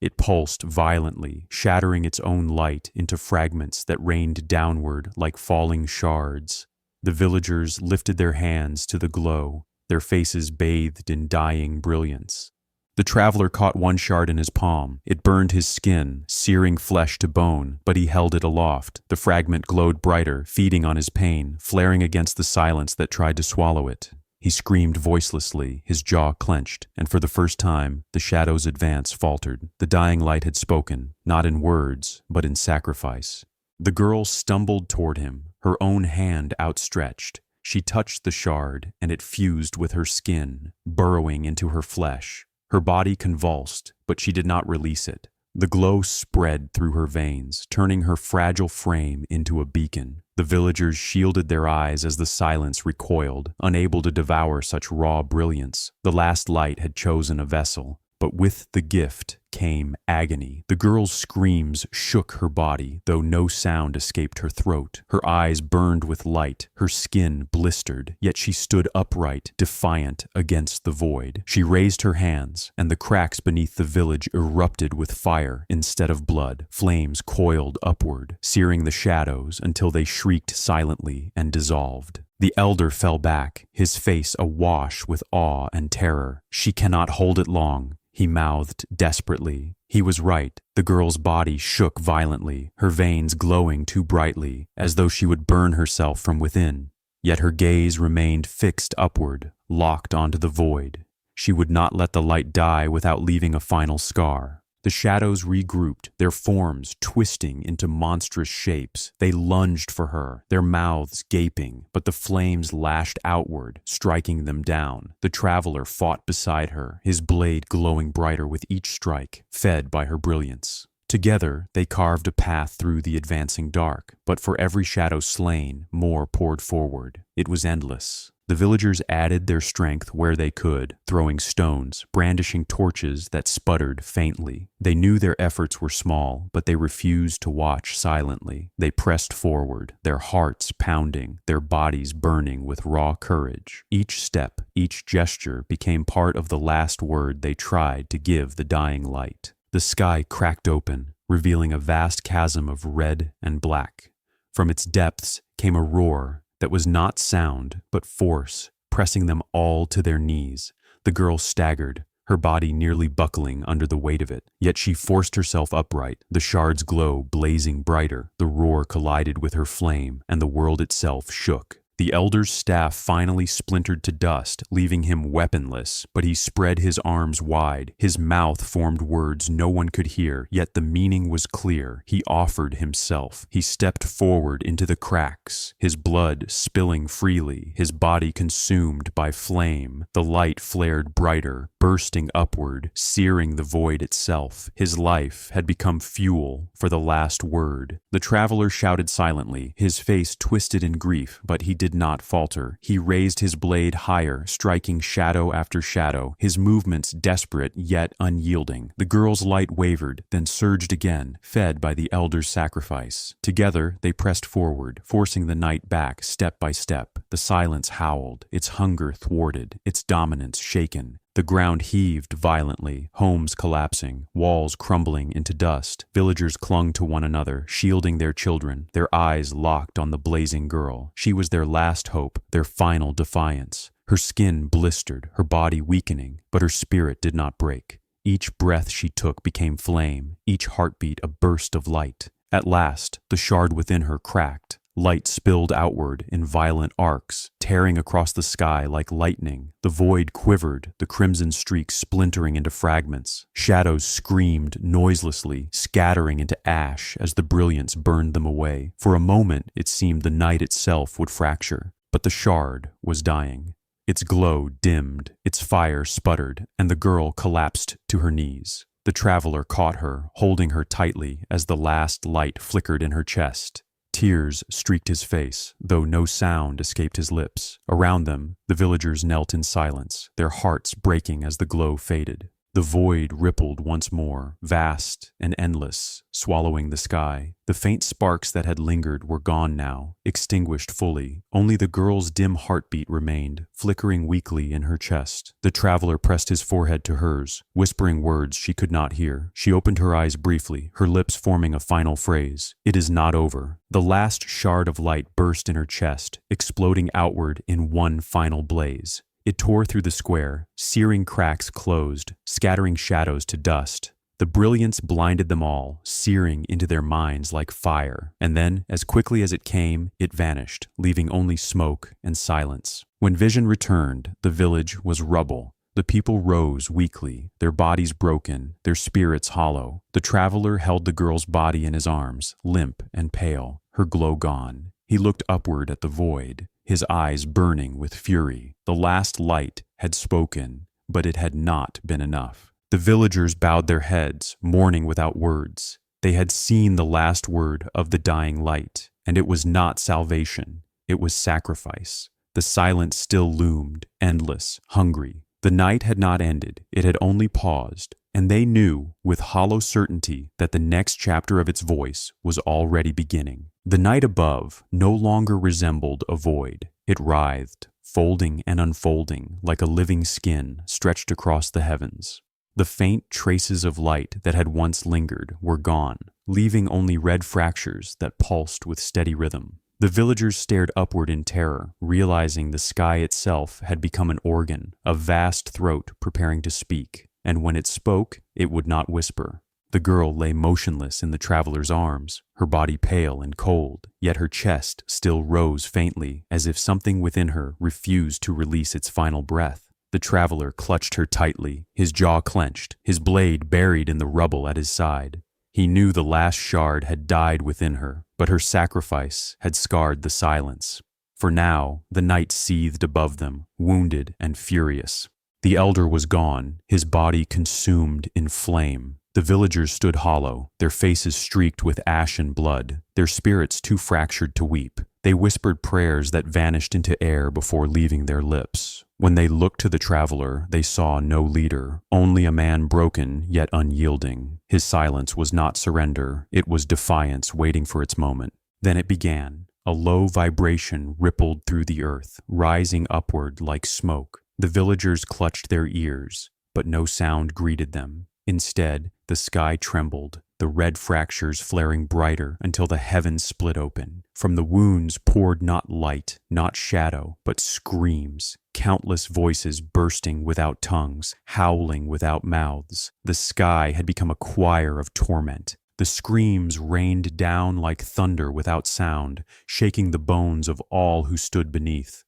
It pulsed violently, shattering its own light into fragments that rained downward like falling shards. The villagers lifted their hands to the glow, their faces bathed in dying brilliance. The traveler caught one shard in his palm. It burned his skin, searing flesh to bone, but he held it aloft. The fragment glowed brighter, feeding on his pain, flaring against the silence that tried to swallow it. He screamed voicelessly, his jaw clenched, and for the first time, the shadow's advance faltered. The dying light had spoken, not in words, but in sacrifice. The girl stumbled toward him, her own hand outstretched. She touched the shard, and it fused with her skin, burrowing into her flesh. Her body convulsed, but she did not release it. The glow spread through her veins, turning her fragile frame into a beacon. The villagers shielded their eyes as the silence recoiled, unable to devour such raw brilliance. The last light had chosen a vessel, but with the gift came agony. The girl's screams shook her body, though no sound escaped her throat. Her eyes burned with light, her skin blistered, yet she stood upright, defiant against the void. She raised her hands, and the cracks beneath the village erupted with fire instead of blood. Flames coiled upward, searing the shadows until they shrieked silently and dissolved. The elder fell back, his face awash with awe and terror. "She cannot hold it long," he mouthed desperately. He was right. The girl's body shook violently, her veins glowing too brightly, as though she would burn herself from within. Yet her gaze remained fixed upward, locked onto the void. She would not let the light die without leaving a final scar. The shadows regrouped, their forms twisting into monstrous shapes. They lunged for her, their mouths gaping, but the flames lashed outward, striking them down. The traveler fought beside her, his blade glowing brighter with each strike, fed by her brilliance. Together, they carved a path through the advancing dark, but for every shadow slain, more poured forward. It was endless. The villagers added their strength where they could, throwing stones, brandishing torches that sputtered faintly. They knew their efforts were small, but they refused to watch silently. They pressed forward, their hearts pounding, their bodies burning with raw courage. Each step, each gesture became part of the last word they tried to give the dying light. The sky cracked open, revealing a vast chasm of red and black. From its depths came a roar that was not sound, but force, pressing them all to their knees. The girl staggered, her body nearly buckling under the weight of it. Yet she forced herself upright, the shard's glow blazing brighter. The roar collided with her flame, and the world itself shook. The elder's staff finally splintered to dust, leaving him weaponless, but he spread his arms wide. His mouth formed words no one could hear, yet the meaning was clear. He offered himself. He stepped forward into the cracks, his blood spilling freely, his body consumed by flame. The light flared brighter, bursting upward, searing the void itself. His life had become fuel for the last word. The traveler shouted silently, his face twisted in grief, but he did not falter. He raised his blade higher, striking shadow after shadow, his movements desperate yet unyielding. The girl's light wavered, then surged again, fed by the elder's sacrifice. Together, they pressed forward, forcing the night back step by step. The silence howled, its hunger thwarted, its dominance shaken. The ground heaved violently, homes collapsing, walls crumbling into dust. Villagers clung to one another, shielding their children, their eyes locked on the blazing girl. She was their last hope, their final defiance. Her skin blistered, her body weakening, but her spirit did not break. Each breath she took became flame, each heartbeat a burst of light. At last, the shard within her cracked. Light spilled outward in violent arcs, tearing across the sky like lightning. The void quivered, the crimson streaks splintering into fragments. Shadows screamed noiselessly, scattering into ash as the brilliance burned them away. For a moment, it seemed the night itself would fracture, but the shard was dying. Its glow dimmed, its fire sputtered, and the girl collapsed to her knees. The traveler caught her, holding her tightly as the last light flickered in her chest. Tears streaked his face, though no sound escaped his lips. Around them, the villagers knelt in silence, their hearts breaking as the glow faded. The void rippled once more, vast and endless, swallowing the sky. The faint sparks that had lingered were gone now, extinguished fully. Only the girl's dim heartbeat remained, flickering weakly in her chest. The traveler pressed his forehead to hers, whispering words she could not hear. She opened her eyes briefly, her lips forming a final phrase. "It is not over." The last shard of light burst in her chest, exploding outward in one final blaze. It tore through the square, searing cracks closed, scattering shadows to dust. The brilliance blinded them all, searing into their minds like fire. And then, as quickly as it came, it vanished, leaving only smoke and silence. When vision returned, the village was rubble. The people rose weakly, their bodies broken, their spirits hollow. The traveler held the girl's body in his arms, limp and pale, her glow gone. He looked upward at the void, his eyes burning with fury. The last light had spoken, but it had not been enough. The villagers bowed their heads, mourning without words. They had seen the last word of the dying light, and it was not salvation, it was sacrifice. The silence still loomed, endless, hungry. The night had not ended, it had only paused, and they knew with hollow certainty that the next chapter of its voice was already beginning. The night above no longer resembled a void. It writhed, folding and unfolding like a living skin stretched across the heavens. The faint traces of light that had once lingered were gone, leaving only red fractures that pulsed with steady rhythm. The villagers stared upward in terror, realizing the sky itself had become an organ, a vast throat preparing to speak, and when it spoke, it would not whisper. The girl lay motionless in the traveler's arms, her body pale and cold, yet her chest still rose faintly, as if something within her refused to release its final breath. The traveler clutched her tightly, his jaw clenched, his blade buried in the rubble at his side. He knew the last shard had died within her, but her sacrifice had scarred the silence. For now, the night seethed above them, wounded and furious. The elder was gone, his body consumed in flame. The villagers stood hollow, their faces streaked with ash and blood, their spirits too fractured to weep. They whispered prayers that vanished into air before leaving their lips. When they looked to the traveler, they saw no leader, only a man broken yet unyielding. His silence was not surrender, it was defiance waiting for its moment. Then it began. A low vibration rippled through the earth, rising upward like smoke. The villagers clutched their ears, but no sound greeted them. Instead, the sky trembled, the red fractures flaring brighter until the heavens split open. From the wounds poured not light, not shadow, but screams, countless voices bursting without tongues, howling without mouths. The sky had become a choir of torment. The screams rained down like thunder without sound, shaking the bones of all who stood beneath.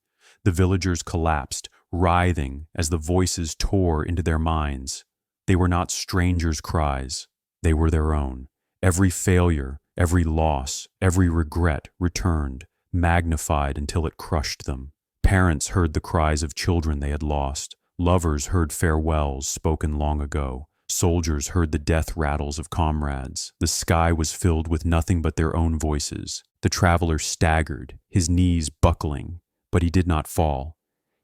The villagers collapsed, writhing as the voices tore into their minds. They were not strangers' cries. They were their own. Every failure, every loss, every regret returned, magnified until it crushed them. Parents heard the cries of children they had lost. Lovers heard farewells spoken long ago. Soldiers heard the death rattles of comrades. The sky was filled with nothing but their own voices. The traveler staggered, his knees buckling, but he did not fall.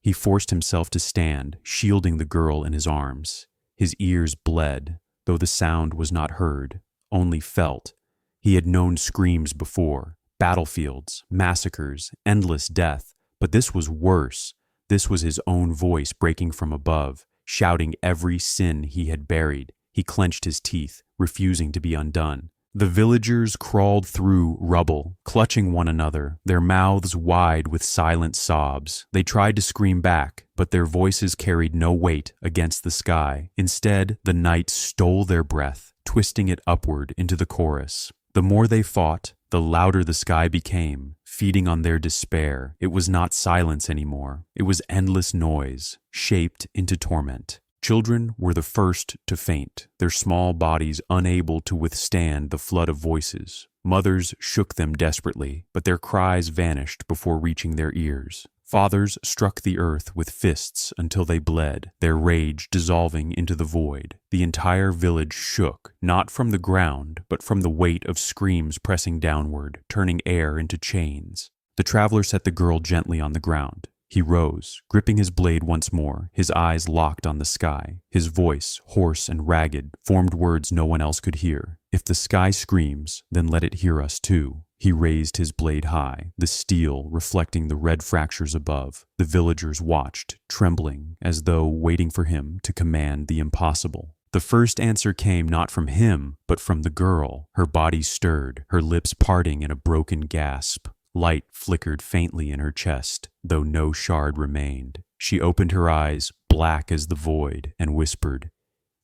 He forced himself to stand, shielding the girl in his arms. His ears bled, though the sound was not heard, only felt. He had known screams before, battlefields, massacres, endless death, but this was worse. This was his own voice breaking from above, shouting every sin he had buried. He clenched his teeth, refusing to be undone. The villagers crawled through rubble, clutching one another, their mouths wide with silent sobs. They tried to scream back, but their voices carried no weight against the sky. Instead, the night stole their breath, twisting it upward into the chorus. The more they fought, the louder the sky became, feeding on their despair. It was not silence anymore. It was endless noise, shaped into torment. Children were the first to faint, their small bodies unable to withstand the flood of voices. Mothers shook them desperately, but their cries vanished before reaching their ears. Fathers struck the earth with fists until they bled, their rage dissolving into the void. The entire village shook, not from the ground, but from the weight of screams pressing downward, turning air into chains. The traveler set the girl gently on the ground. He rose, gripping his blade once more, his eyes locked on the sky. His voice, hoarse and ragged, formed words no one else could hear. If the sky screams, then let it hear us too. He raised his blade high, the steel reflecting the red fractures above. The villagers watched, trembling, as though waiting for him to command the impossible. The first answer came not from him, but from the girl. Her body stirred, her lips parting in a broken gasp. Light flickered faintly in her chest, though no shard remained. She opened her eyes, black as the void, and whispered,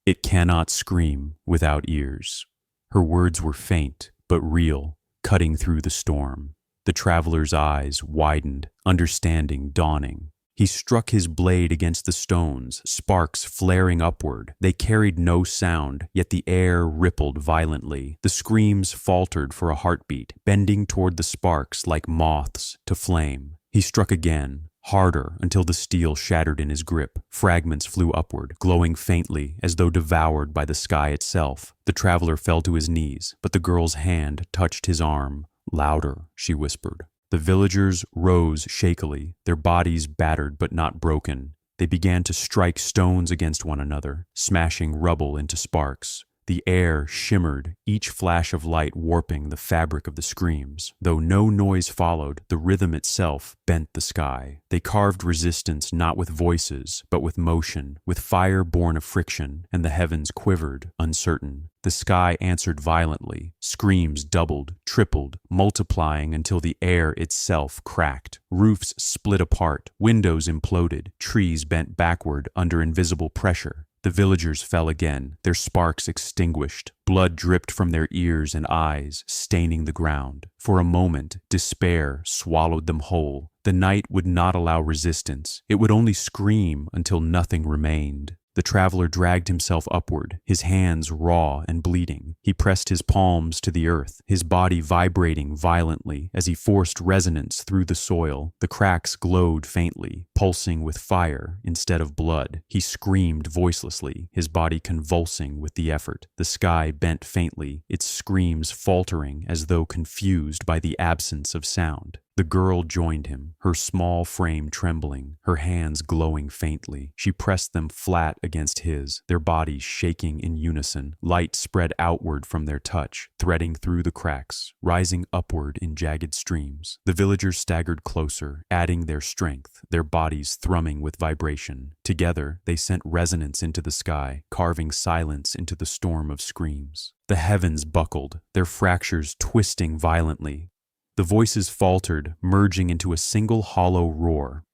"It cannot scream without ears." Her words were faint, but real, cutting through the storm. The traveler's eyes widened, understanding dawning. He struck his blade against the stones, sparks flaring upward. They carried no sound, yet the air rippled violently. The screams faltered for a heartbeat, bending toward the sparks like moths to flame. He struck again, harder, until the steel shattered in his grip. Fragments flew upward, glowing faintly, as though devoured by the sky itself. The traveler fell to his knees, but the girl's hand touched his arm. "Louder," she whispered. The villagers rose shakily, their bodies battered but not broken. They began to strike stones against one another, smashing rubble into sparks. The air shimmered, each flash of light warping the fabric of the screams. Though no noise followed, the rhythm itself bent the sky. They carved resistance not with voices, but with motion, with fire born of friction, and the heavens quivered, uncertain. The sky answered violently. Screams doubled, tripled, multiplying until the air itself cracked. Roofs split apart, windows imploded, trees bent backward under invisible pressure. The villagers fell again, their sparks extinguished. Blood dripped from their ears and eyes, staining the ground. For a moment, despair swallowed them whole. The night would not allow resistance. It would only scream until nothing remained. The traveler dragged himself upward, his hands raw and bleeding. He pressed his palms to the earth, his body vibrating violently as he forced resonance through the soil. The cracks glowed faintly, pulsing with fire instead of blood. He screamed voicelessly, his body convulsing with the effort. The sky bent faintly, its screams faltering as though confused by the absence of sound. The girl joined him, her small frame trembling, her hands glowing faintly. She pressed them flat against his, their bodies shaking in unison. Light spread outward from their touch, threading through the cracks, rising upward in jagged streams. The villagers staggered closer, adding their strength, their bodies thrumming with vibration. Together, they sent resonance into the sky, carving silence into the storm of screams. The heavens buckled, their fractures twisting violently. The voices faltered, merging into a single hollow roar.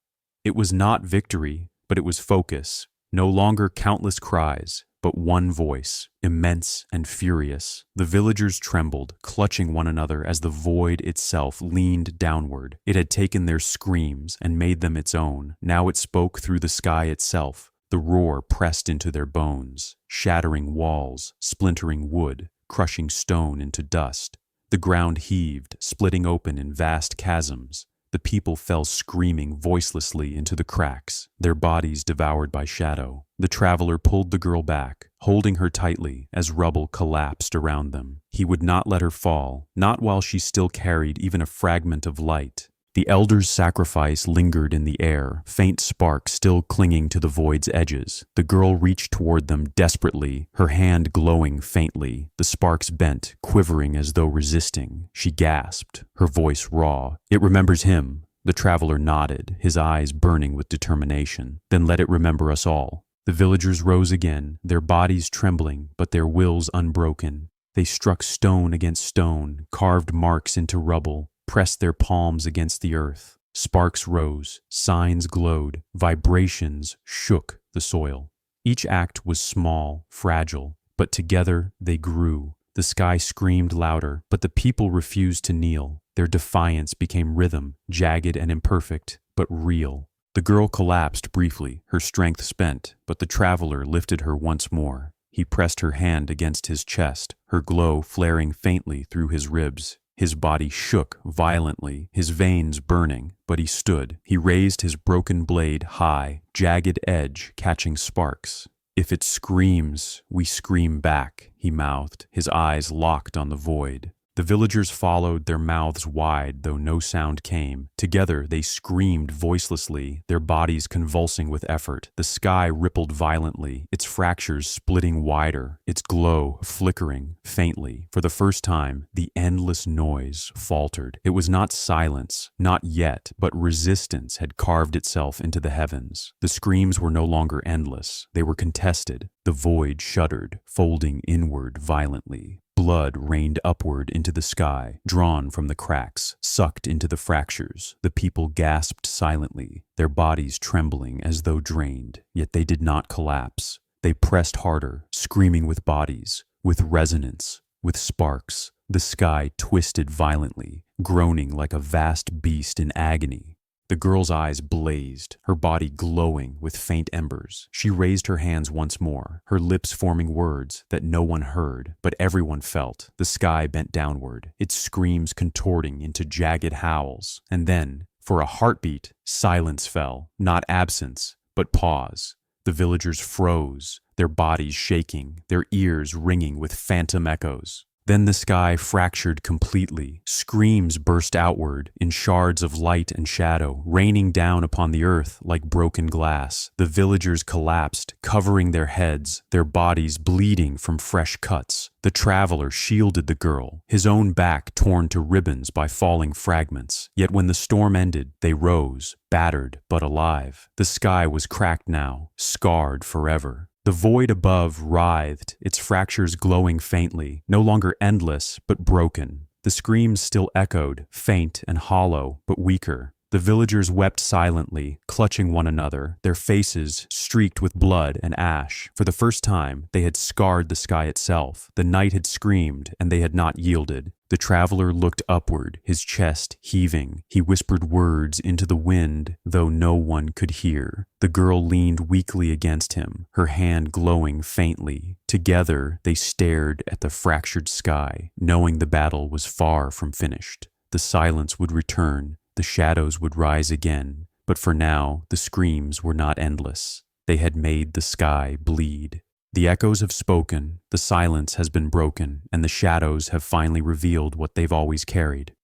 It was not victory, but it was focus. No longer countless cries, but one voice, immense and furious. The villagers trembled, clutching one another as the void itself leaned downward. It had taken their screams and made them its own. Now it spoke through the sky itself. The roar pressed into their bones, shattering walls, splintering wood, crushing stone into dust. The ground heaved, splitting open in vast chasms. The people fell screaming voicelessly into the cracks, their bodies devoured by shadow. The traveler pulled the girl back, holding her tightly as rubble collapsed around them. He would not let her fall, not while she still carried even a fragment of light. The elder's sacrifice lingered in the air, faint sparks still clinging to the void's edges. The girl reached toward them desperately, her hand glowing faintly. The sparks bent, quivering as though resisting. She gasped, her voice raw. "It remembers him." The traveler nodded, his eyes burning with determination. "Then let it remember us all." The villagers rose again, their bodies trembling, but their wills unbroken. They struck stone against stone, carved marks into rubble, pressed their palms against the earth. Sparks rose, signs glowed, vibrations shook the soil. Each act was small, fragile, but together they grew. The sky screamed louder, but the people refused to kneel. Their defiance became rhythm, jagged and imperfect, but real. The girl collapsed briefly, her strength spent, but the traveler lifted her once more. He pressed her hand against his chest, her glow flaring faintly through his ribs. His body shook violently, his veins burning, but he stood. He raised his broken blade high, jagged edge catching sparks. "If it screams, we scream back," he mouthed, his eyes locked on the void. The villagers followed, their mouths wide, though no sound came. Together they screamed voicelessly, their bodies convulsing with effort. The sky rippled violently, its fractures splitting wider, its glow flickering faintly. For the first time, the endless noise faltered. It was not silence, not yet, but resistance had carved itself into the heavens. The screams were no longer endless. They were contested. The void shuddered, folding inward violently. Blood rained upward into the sky, drawn from the cracks, sucked into the fractures. The people gasped silently, their bodies trembling as though drained, yet they did not collapse. They pressed harder, screaming with bodies, with resonance, with sparks. The sky twisted violently, groaning like a vast beast in agony. The girl's eyes blazed, her body glowing with faint embers. She raised her hands once more, her lips forming words that no one heard, but everyone felt. The sky bent downward, its screams contorting into jagged howls. And then, for a heartbeat, silence fell, not absence, but pause. The villagers froze, their bodies shaking, their ears ringing with phantom echoes. Then the sky fractured completely. Screams burst outward in shards of light and shadow, raining down upon the earth like broken glass. The villagers collapsed, covering their heads, their bodies bleeding from fresh cuts. The traveler shielded the girl, his own back torn to ribbons by falling fragments. Yet when the storm ended, they rose, battered but alive. The sky was cracked now, scarred forever. The void above writhed, its fractures glowing faintly, no longer endless, but broken. The screams still echoed, faint and hollow, but weaker. The villagers wept silently, clutching one another, their faces streaked with blood and ash. For the first time, they had scarred the sky itself. The night had screamed, and they had not yielded. The traveler looked upward, his chest heaving. He whispered words into the wind, though no one could hear. The girl leaned weakly against him, her hand glowing faintly. Together, they stared at the fractured sky, knowing the battle was far from finished. The silence would return, the shadows would rise again, but for now, the screams were not endless. They had made the sky bleed. The echoes have spoken, the silence has been broken, and the shadows have finally revealed what they've always carried.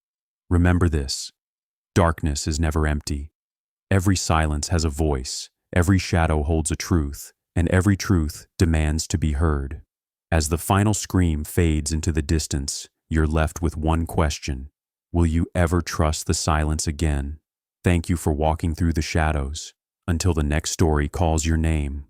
Remember this: darkness is never empty. Every silence has a voice, every shadow holds a truth, and every truth demands to be heard. As the final scream fades into the distance, you're left with one question: will you ever trust the silence again? Thank you for walking through the shadows. Until the next story calls your name.